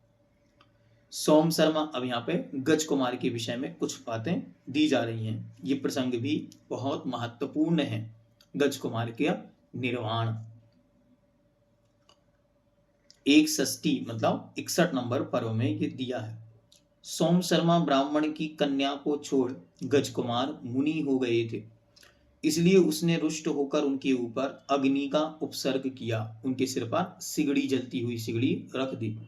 सोम शर्मा अब यहाँ पे गज कुमार के विषय में कुछ बातें दी जा रही हैं। ये प्रसंग भी बहुत महत्वपूर्ण है। गज कुमार के निर्वाण 61 मतलब 61 नंबर पर्व में ये दिया है। सोम शर्मा ब्राह्मण की कन्या को छोड़ गज कुमार मुनि हो गए थे, इसलिए उसने रुष्ट होकर उनके ऊपर अग्नि का उपसर्ग किया, उनके सिर पर सिगड़ी जलती हुई सिगड़ी रख दी।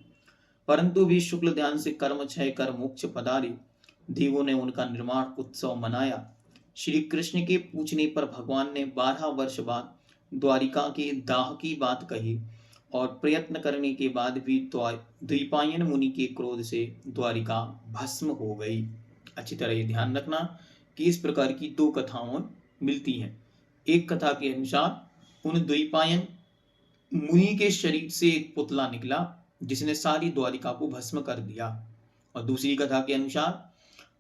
परंतु वे शुक्ल ध्यान से कर्म क्षय कर मोक्ष पधारे। देवों ने उनका निर्माण उत्सव मनाया। श्री कृष्ण के पूछने पर भगवान ने 12 वर्ष बाद द्वारिका के दाह की बात कही और प्रयत्न करने के बाद भी द्वैपायन मुनि के क्रोध से द्वारिका भस्म हो गई। अच्छी तरह ये ध्यान रखना कि इस प्रकार की दो कथाओं मिलती हैं। एक कथा के अनुसार उन द्वैपायन मुनि के शरीर से एक पुतला निकला जिसने सारी द्वारिका को भस्म कर दिया, और दूसरी कथा के अनुसार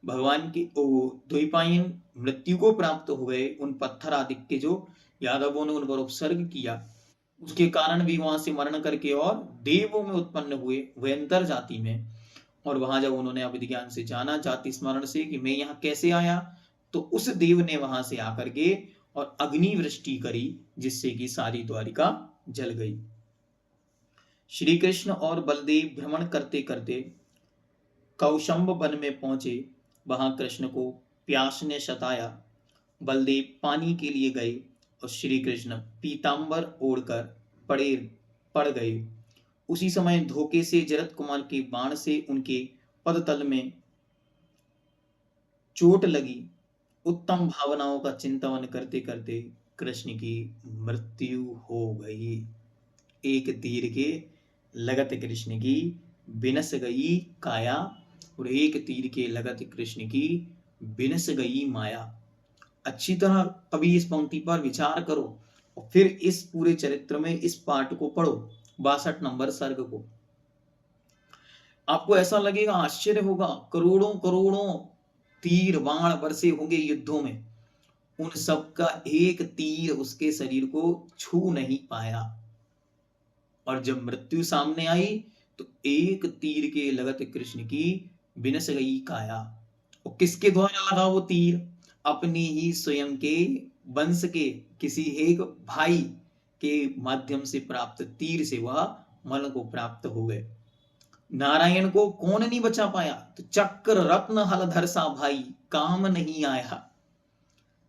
भगवान के द्वैपायन मृत्यु को प्राप्त हो गए उन पत्थर आदि के जो यादवों ने उन पर उपसर्ग किया, उसके कारण भी वहां से मरण करके और देवों में उत्पन्न हुए वयंतर जाति में। और वहां जब उन्होंने अविद्या ज्ञान से जाना, जाति स्मरण से, कि मैं यहाँ कैसे आया, तो उस देव ने वहां से आकर के और अग्नि वृष्टि करी जिससे कि सारी द्वारिका जल गई। श्री कृष्ण और बलदेव भ्रमण करते करते कौशंब वन में पहुंचे। वहां कृष्ण को प्यास ने सताया। बलदेव पानी के लिए गए और श्री कृष्ण पीतांबर ओढ़कर पड़ गए। उसी समय धोखे से जरत कुमार के बाण से उनके पदतल में चोट लगी। उत्तम भावनाओं का चिंतन करते करते कृष्ण की मृत्यु हो गई। एक तीर के लगत कृष्ण की बिनस गई काया, और एक तीर के लगत कृष्ण की बिनस गई माया। अच्छी तरह अभी इस पंक्ति पर विचार करो और फिर इस पूरे चरित्र में इस पाठ को पढ़ो, 62 नंबर सर्ग को। आपको ऐसा लगेगा, आश्चर्य होगा, करोड़ों करोड़ों तीर बाण बरसे होंगे युद्धों में, उन सबका एक तीर उसके शरीर को छू नहीं पाया। और जब मृत्यु सामने आई तो एक तीर के लगत कृष्ण की बिनस गई काया। और किसके द्वारा लगा वो तीर? अपने ही स्वयं के वंश के किसी एक भाई के माध्यम से प्राप्त तीर से वह मल को प्राप्त हो गए। नारायण को कौन नहीं बचा पाया? तो चक्र रत्न हलधर सा भाई काम नहीं आया।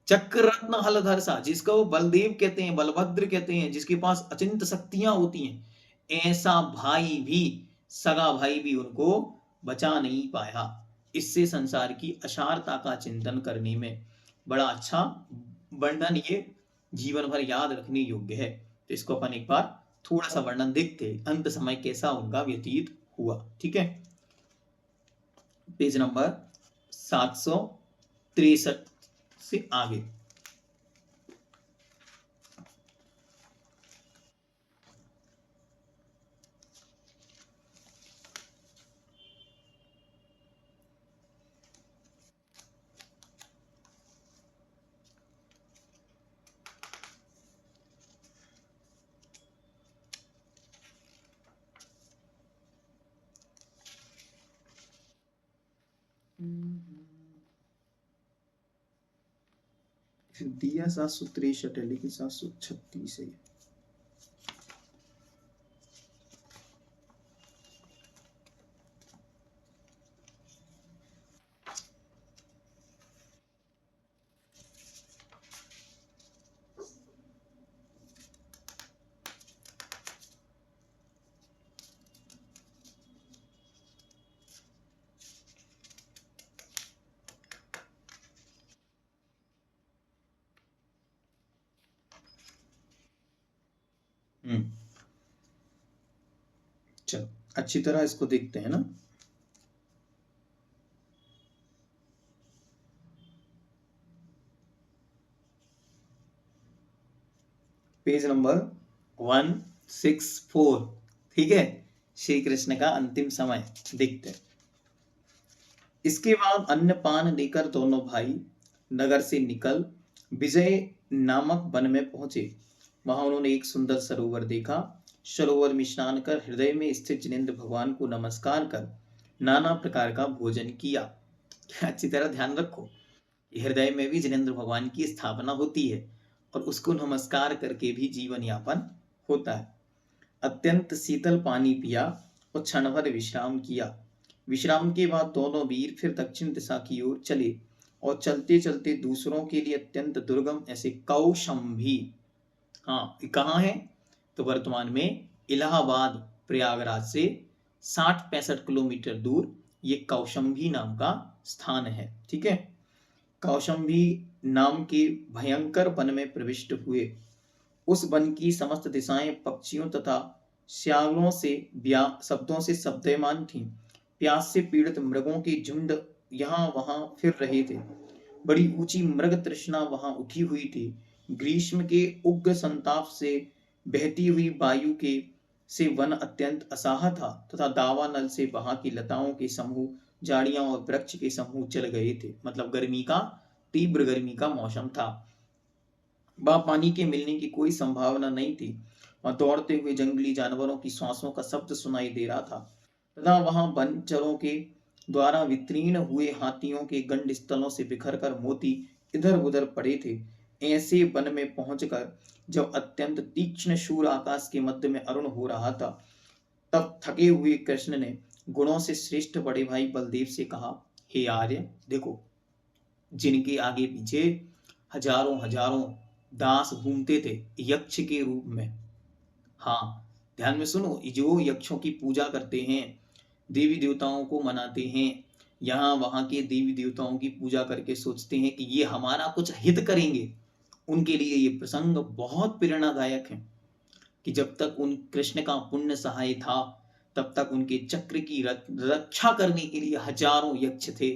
चक्र रत्न हलधर सा, जिसको वो बलदेव कहते हैं, बलभद्र कहते हैं, जिसके पास अचिंत शक्तियां होती हैं, ऐसा भाई भी, सगा भाई भी उनको बचा नहीं पाया। इससे संसार की असारता का चिंतन करने में बड़ा अच्छा वर्णन ये जीवन भर याद रखने योग्य है। तो इसको अपन एक बार थोड़ा सा वर्णन देखते, अंत समय कैसा उनका व्यतीत हुआ। ठीक है, पेज नंबर 763 से आगे। दिया 763 है लेकिन 736 है। चलो अच्छी तरह इसको देखते हैं ना। Page number 164। ठीक है, श्री कृष्ण का अंतिम समय देखते हैं। इसके बाद अन्न पान लेकर दोनों भाई नगर से निकल विजय नामक वन में पहुंचे। वहां उन्होंने एक सुंदर सरोवर देखा। सरोवर में स्नान कर हृदय में स्थित जिनेन्द्र भगवान को नमस्कार कर नाना प्रकार का भोजन किया। अच्छी तरह ध्यान रखो, हृदय में भी जिनेन्द्र भगवान की स्थापना होती है और उसको नमस्कार करके भी जीवन यापन होता है। अत्यंत शीतल पानी पिया और क्षण भर विश्राम किया। विश्राम के बाद दोनों वीर फिर दक्षिण दिशा की ओर चले और चलते चलते दूसरों के लिए अत्यंत दुर्गम ऐसे कौशंभी, हाँ कहाँ है तो वर्तमान में इलाहाबाद प्रयागराज से 60-65 किलोमीटर दूर ये कौशंभी नाम का स्थान है। ठीक है, कौशंभी नाम के भयंकर वन में प्रविष्ट हुए। उस वन की समस्त दिशाएं पक्षियों तथा श्यालों से शब्दों से शब्दमान थीं। प्यास से पीड़ित मृगों की झुंड यहाँ वहां फिर रहे थे। बड़ी ऊंची मृग तृष्णा वहां उठी हुई थी। ग्रीष्म के उग्र संताप से बहती हुई वायु के से वन अत्यंत असह्य था तथा दावानल से वहां की लताओं के समूह, झाड़ियां और वृक्ष के समूह जल गए थे। मतलब तीव्र गर्मी का मौसम था। वहां पानी के मिलने की कोई संभावना नहीं थी। वहां दौड़ते हुए जंगली जानवरों की सांसों का शब्द सुनाई दे रहा था तथा वहां वनचरों के द्वारा वितीर्ण हुए हाथियों के गंड स्थलों से बिखर कर मोती इधर उधर पड़े थे। ऐसे वन में पहुंचकर जब अत्यंत तीक्ष्ण शूर आकाश के मध्य में अरुण हो रहा था, तब थके हुए कृष्ण ने गुणों से श्रेष्ठ बड़े भाई बलदेव से कहा, हे आर्य, देखो, जिनके आगे पीछे हजारों हजारों दास घूमते थे यक्ष के रूप में। हाँ, ध्यान में सुनो, जो यक्षों की पूजा करते हैं, देवी देवताओं को मनाते हैं, यहाँ वहां के देवी देवताओं की पूजा करके सोचते हैं कि ये हमारा कुछ हित करेंगे, उनके लिए ये प्रसंग बहुत प्रेरणादायक है कि जब तक उन कृष्ण का पुण्य सहाय था, तब तक उनके चक्र की रक्षा करने के लिए हजारों यक्ष थे।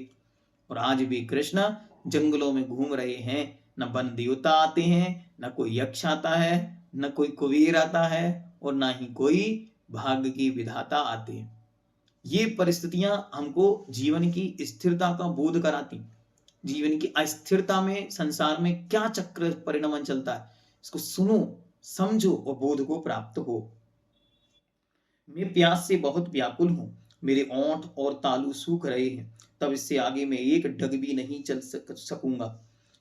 और आज भी कृष्ण जंगलों में घूम रहे हैं। न वन देवता आते हैं, न कोई यक्ष आता है, न कोई कुबेर आता है, और ना ही कोई भाग्य की विधाता आते हैं। ये परिस्थितियां हमको जीवन की स्थिरता का बोध कराती। जीवन की अस्थिरता में संसार में क्या चक्र परिणमन चलता है, इसको सुनो, समझो और बोध को प्राप्त हो। मैं प्यास से बहुत व्याकुल हूं, मेरे ओंठ और तालू सूख रहे हैं, तब इससे आगे मैं एक डग भी नहीं चल सकूंगा।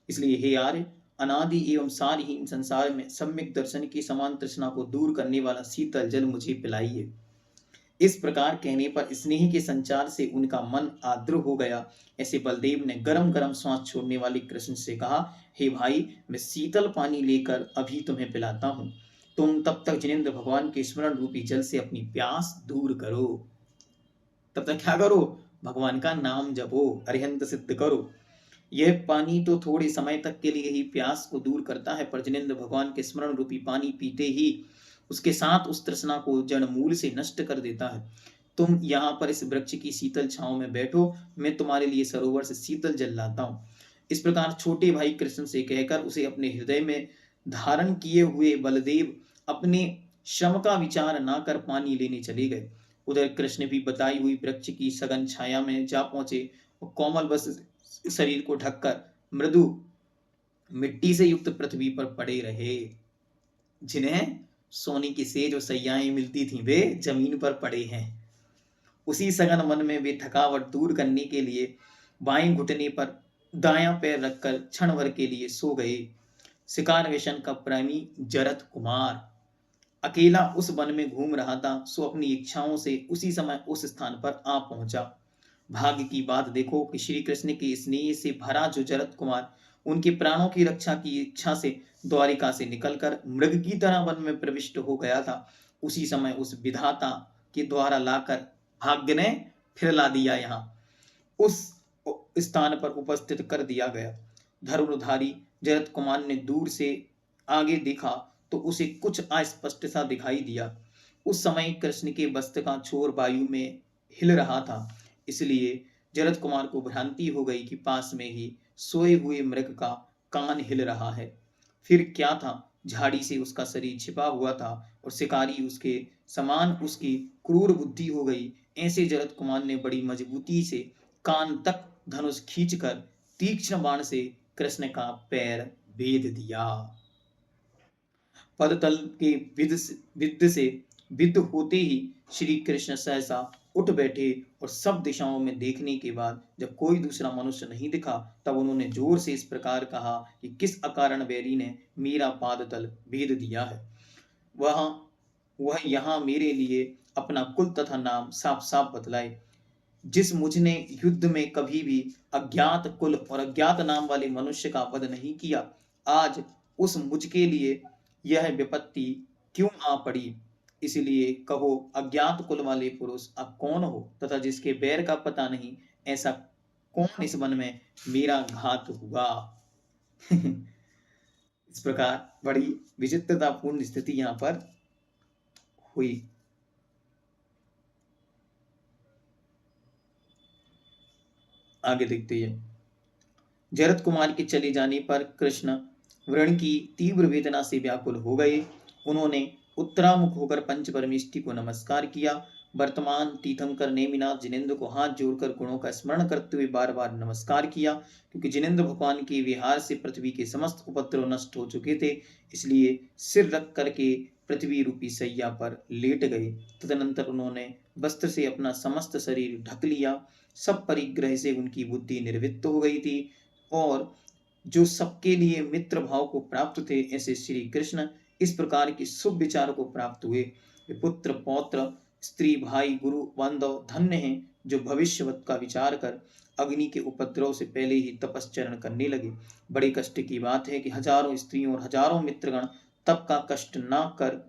इसलिए हे आर्य, अनादि एवं सारहीन संसार में सम्यक दर्शन की समान तृष्णा को दूर करने वाला शीतल जल मुझे पिलाइए। इस प्रकार कहने पर स्नेह के संचार से उनका मन आर्द्र हो गया। ऐसे बलदेव ने गरम गरम श्वास छोड़ने वाले कृष्ण से कहा, हे भाई, मैं शीतल पानी लेकर अभी तुम्हें पिलाता हूं, तुम तब तक जिनेंद्र भगवान के स्मरण रूपी जल से अपनी प्यास दूर करो। तब तक क्या करो? भगवान का नाम जपो, अरिहंत सिद्ध करो। यह पानी तो थोड़े समय तक के लिए ही प्यास को दूर करता है, पर जिनेंद्र भगवान के स्मरण रूपी पानी पीते ही उसके साथ उस तृष्णा को जड़ मूल से नष्ट कर देता है। तुम यहाँ पर इस वृक्ष की शीतल छांव में बैठो, मैं तुम्हारे लिए सरोवर से शीतल जल लाता हूँ। इस प्रकार छोटे भाई कृष्ण से कहकर उसे अपने हृदय में धारण किए हुए बलदेव अपने श्रम का विचार ना कर पानी लेने चले गए। उधर कृष्ण भी बताई हुई वृक्ष की सघन छाया में जा पहुंचे और कोमल बस शरीर को ढककर मृदु मिट्टी से युक्त पृथ्वी पर पड़े रहे। जिन्हें सोने की सेज और सैयाएं मिलती थीं, वे जमीन पर पड़े हैं। उसी सघन मन में वे थकावट दूर करने के लिए बाएं घुटने पर दायां पैर रखकर क्षण भर के लिए सो गए। शिकार व्यसन का प्रेमी जरथ कुमार अकेला उस वन में घूम रहा था, सो अपनी इच्छाओं से उसी समय उस स्थान पर आ पहुंचा। भाग्य की बात देखो कि श्री कृष्ण के स्नेह से भरा जो जरथ कुमार उनके प्राणों की रक्षा की इच्छा से द्वारिका से निकलकर मृग की तरह वन में प्रविष्ट हो गया था, उसी समय उस विधाता के द्वारा लाकर भाग्य ने फिर ला दिया, यहाँ उस स्थान पर उपस्थित कर दिया गया। धनुर्धारी जरथ कुमार ने दूर से आगे देखा तो उसे कुछ अस्पष्ट सा दिखाई दिया। उस समय कृष्ण के वस्त्र का छोर वायु में हिल रहा था, इसलिए जरथ कुमार को भ्रांति हो गई कि पास में ही सोए हुए मृग का कान हिल रहा है। फिर क्या था, झाड़ी से उसका शरीर छिपा हुआ था और शिकारी उसके समान उसकी क्रूर बुद्धि हो गई। ऐसे जरथ कुमार ने बड़ी मजबूती से कान तक धनुष खींचकर तीक्ष्ण बाण से कृष्ण का पैर भेद दिया। पदतल के विद्ध से विद्ध होते ही श्री कृष्ण सहसा उठ बैठे और सब दिशाओं में देखने के बाद जब कोई दूसरा मनुष्य नहीं दिखा, तब उन्होंने जोर से इस प्रकार कहा कि किस अकारण बैरी ने मेरा पादतल भेद दिया है। वह यहाँ मेरे लिए अपना कुल तथा नाम साफ साफ बतलाए। जिस मुझने युद्ध में कभी भी अज्ञात कुल और अज्ञात नाम वाले मनुष्य का वध नहीं किया, आज उस मुझ के लिए यह विपत्ति क्यों आ पड़ी? इसलिए कहो, अज्ञात कुल वाले पुरुष आप कौन हो तथा जिसके बैर का पता नहीं, ऐसा कौन इस वन में मेरा घात हुआ? इस प्रकार बड़ी विचित्रतापूर्ण स्थिति यहाँ पर हुई। आगे देखते हैं। जरद कुमार के चले जाने पर कृष्ण व्रण की तीव्र वेदना से व्याकुल हो गए। उन्होंने उत्तरामुख होकर पंच परमेष्टि को नमस्कार किया। वर्तमान तीर्थंकर नेमिनाथ जिनेन्द्र को हाथ जोड़कर गुणों का स्मरण करते हुए बार बार नमस्कार किया, क्योंकि जिनेन्द्र भगवान के विहार से पृथ्वी के समस्त उपद्रव नष्ट हो चुके थे, इसलिए सिर रख करके पृथ्वी रूपी सैया पर लेट गए। तदनंतर उन्होंने वस्त्र से अपना समस्त शरीर ढक लिया। सब परिग्रह से उनकी बुद्धि निर्वित्त हो गई थी और जो सबके लिए मित्र भाव को प्राप्त थे, ऐसे श्री कृष्ण इस प्रकार के शुभ विचार को प्राप्त हुए। पुत्र पौत्र स्त्री भाई गुरु बांधव धन्य हैं, जो भविष्यवत का विचार कर अग्नि के उपद्रव से पहले ही तपश्चरण करने लगे। बड़े कष्ट की बात है कि हजारों स्त्रियों और हजारों मित्रगण तप का कष्ट न कर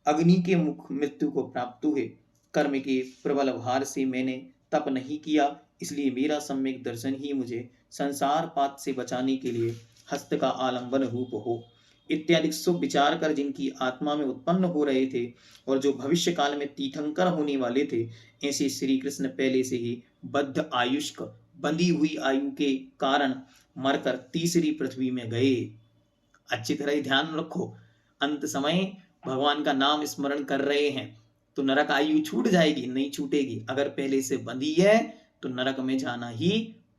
अग्नि के मुख मृत्यु को प्राप्त हुए। कर्म के प्रबल भार से मैंने तप नहीं किया, इसलिए मेरा सम्यक दर्शन ही मुझे संसार पात से बचाने के लिए हस्त का आलंबन रूप हो। इत्यादि शुभ विचार कर जिनकी आत्मा में उत्पन्न हो रहे थे और जो भविष्य काल में तीर्थंकर होने वाले थे, ऐसे श्री कृष्ण पहले से ही बद्ध आयुष्क बंधी हुई आयु के कारण मरकर तीसरी पृथ्वी में गए। अच्छी तरह ध्यान रखो, अंत समय भगवान का नाम स्मरण कर रहे हैं तो नरक आयु छूट जाएगी? नहीं छूटेगी। अगर पहले से बंधी है तो नरक में जाना ही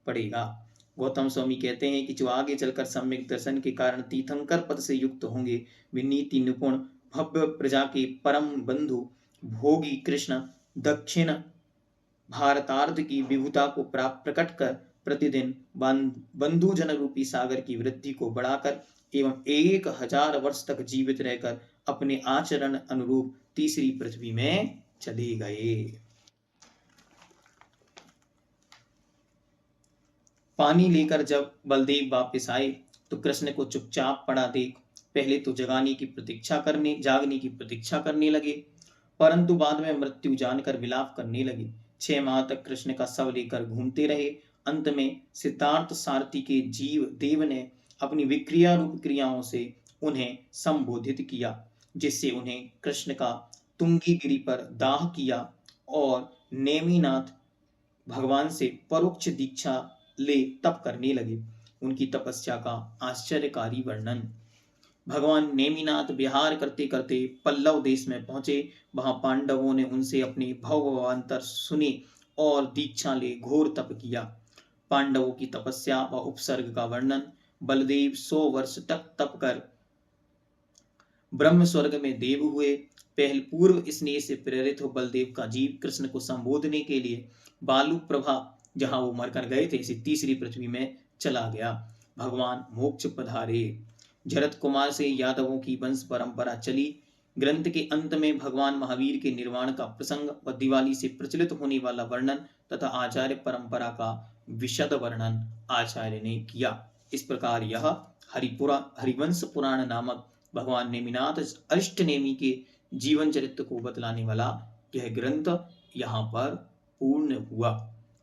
पड़ेगा। गौतम स्वामी कहते हैं कि जो आगे चलकर सम्यक दर्शन के कारण तीर्थंकर पद से युक्त होंगे, वे नीति निपुण भव्य प्रजा के परम बंधु भोगी कृष्ण दक्षिण भारतार्थ की विभुता को प्राप्त प्रकट कर प्रतिदिन बंधु जन रूपी सागर की वृद्धि को बढ़ाकर एवं 1000 वर्ष तक जीवित रहकर अपने आचरण अनुरूप तीसरी पृथ्वी में चले गए। पानी लेकर जब बलदेव वापस आए तो कृष्ण को चुपचाप पड़ा देख पहले तो जागने की प्रतीक्षा करने लगे, परंतु बाद में मृत्यु जानकर विलाप करने लगे। 6 माह तक कृष्ण का शव लेकर घूमते रहे। अंत में सिद्धार्थ सारथी के जीव देव ने अपनी विक्रिया रूप क्रियाओं से उन्हें संबोधित किया, जिससे उन्हें कृष्ण का तुंगी गिरी पर दाह किया और नेमिनाथ भगवान से परोक्ष दीक्षा ले तप करने लगे। उनकी तपस्या का आश्चर्यकारी वर्णन। भगवान नेमिनाथ विहार करते करते पल्लव देश में पहुंचे। वहां पांडवों ने उनसे अपने भवभवांतर सुने और दीक्षा ले घोर तप किया। पांडवों की तपस्या व उपसर्ग का वर्णन। बलदेव 100 वर्ष तक तप कर ब्रह्म स्वर्ग में देव हुए। पहले पूर्व स्नेह से प्रेरित हो बलदेव का जीव कृष्ण को संबोधने के लिए बालू प्रभा, जहां वो मरकर गए थे, इसी तीसरी पृथ्वी में चला गया। भगवान मोक्ष पधारे। जरद कुमार से यादवों की वंश परंपरा चली। ग्रंथ के अंत में भगवान महावीर के निर्वाण का प्रसंग व दिवाली से प्रचलित होने वाला वर्णन तथा आचार्य परंपरा का विशद वर्णन आचार्य ने किया। इस प्रकार यह हरिवंश पुराण नामक भगवान नेमिनाथ अष्टनेमी के जीवन चरित्र को बतलाने वाला यह ग्रंथ यहाँ पर पूर्ण हुआ।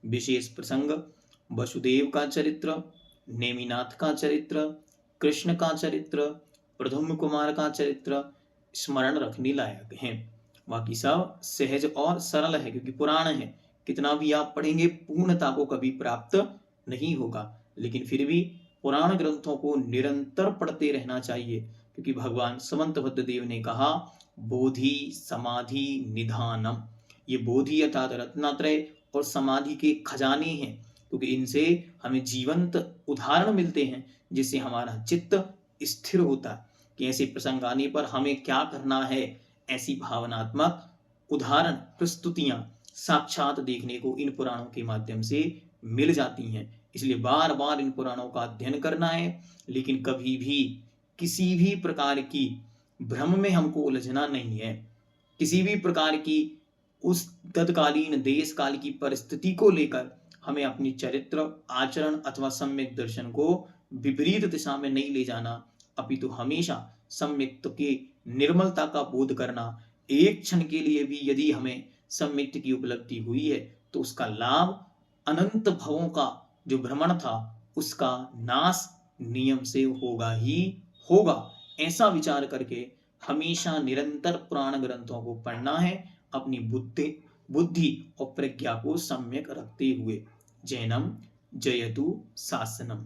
विशेष प्रसंग वसुदेव का चरित्र, नेमिनाथ का चरित्र, कृष्ण का चरित्र, प्रद्युम्न कुमार का चरित्र स्मरण रखने लायक हैं। बाकी सब सहज और सरल है, क्योंकि पुराण है। कितना भी आप पढ़ेंगे पूर्णता को कभी प्राप्त नहीं होगा, लेकिन फिर भी पुराण ग्रंथों को निरंतर पढ़ते रहना चाहिए, क्योंकि भगवान समंतभद्र देव ने कहा बोधि समाधि निधानम। ये बोधि अर्थात रत्नात्रय और समाधि के खजाने हैं, क्योंकि इनसे हमें जीवंत उदाहरण मिलते हैं, जिससे हमारा चित्त स्थिर होता है कि ऐसे प्रसंग आने पर हमें क्या करना है। ऐसी भावनात्मक उदाहरण प्रस्तुतियां साक्षात देखने को इन पुराणों के माध्यम से मिल जाती हैं। इसलिए बार बार इन पुराणों का अध्ययन करना है, लेकिन कभी भी किसी भी प्रकार की भ्रम में हमको उलझना नहीं है। किसी भी प्रकार की उस तत्कालीन देश काल की परिस्थिति को लेकर हमें अपनी चरित्र आचरण अथवा सम्यक दर्शन को विपरीत दिशा में नहीं ले जाना, अपितु हमेशा सम्यक के निर्मलता का बोध करना। एक क्षण के लिए भी यदि हमें सम्यक की उपलब्धि हुई है तो उसका लाभ अनंत भवों का जो भ्रमण था उसका नाश नियम से होगा ही होगा। ऐसा विचार करके हमेशा निरंतर पुराण ग्रंथों को पढ़ना है, अपनी बुद्धि और प्रज्ञा को सम्यक रखते हुए। जैनम जयतु शासनम।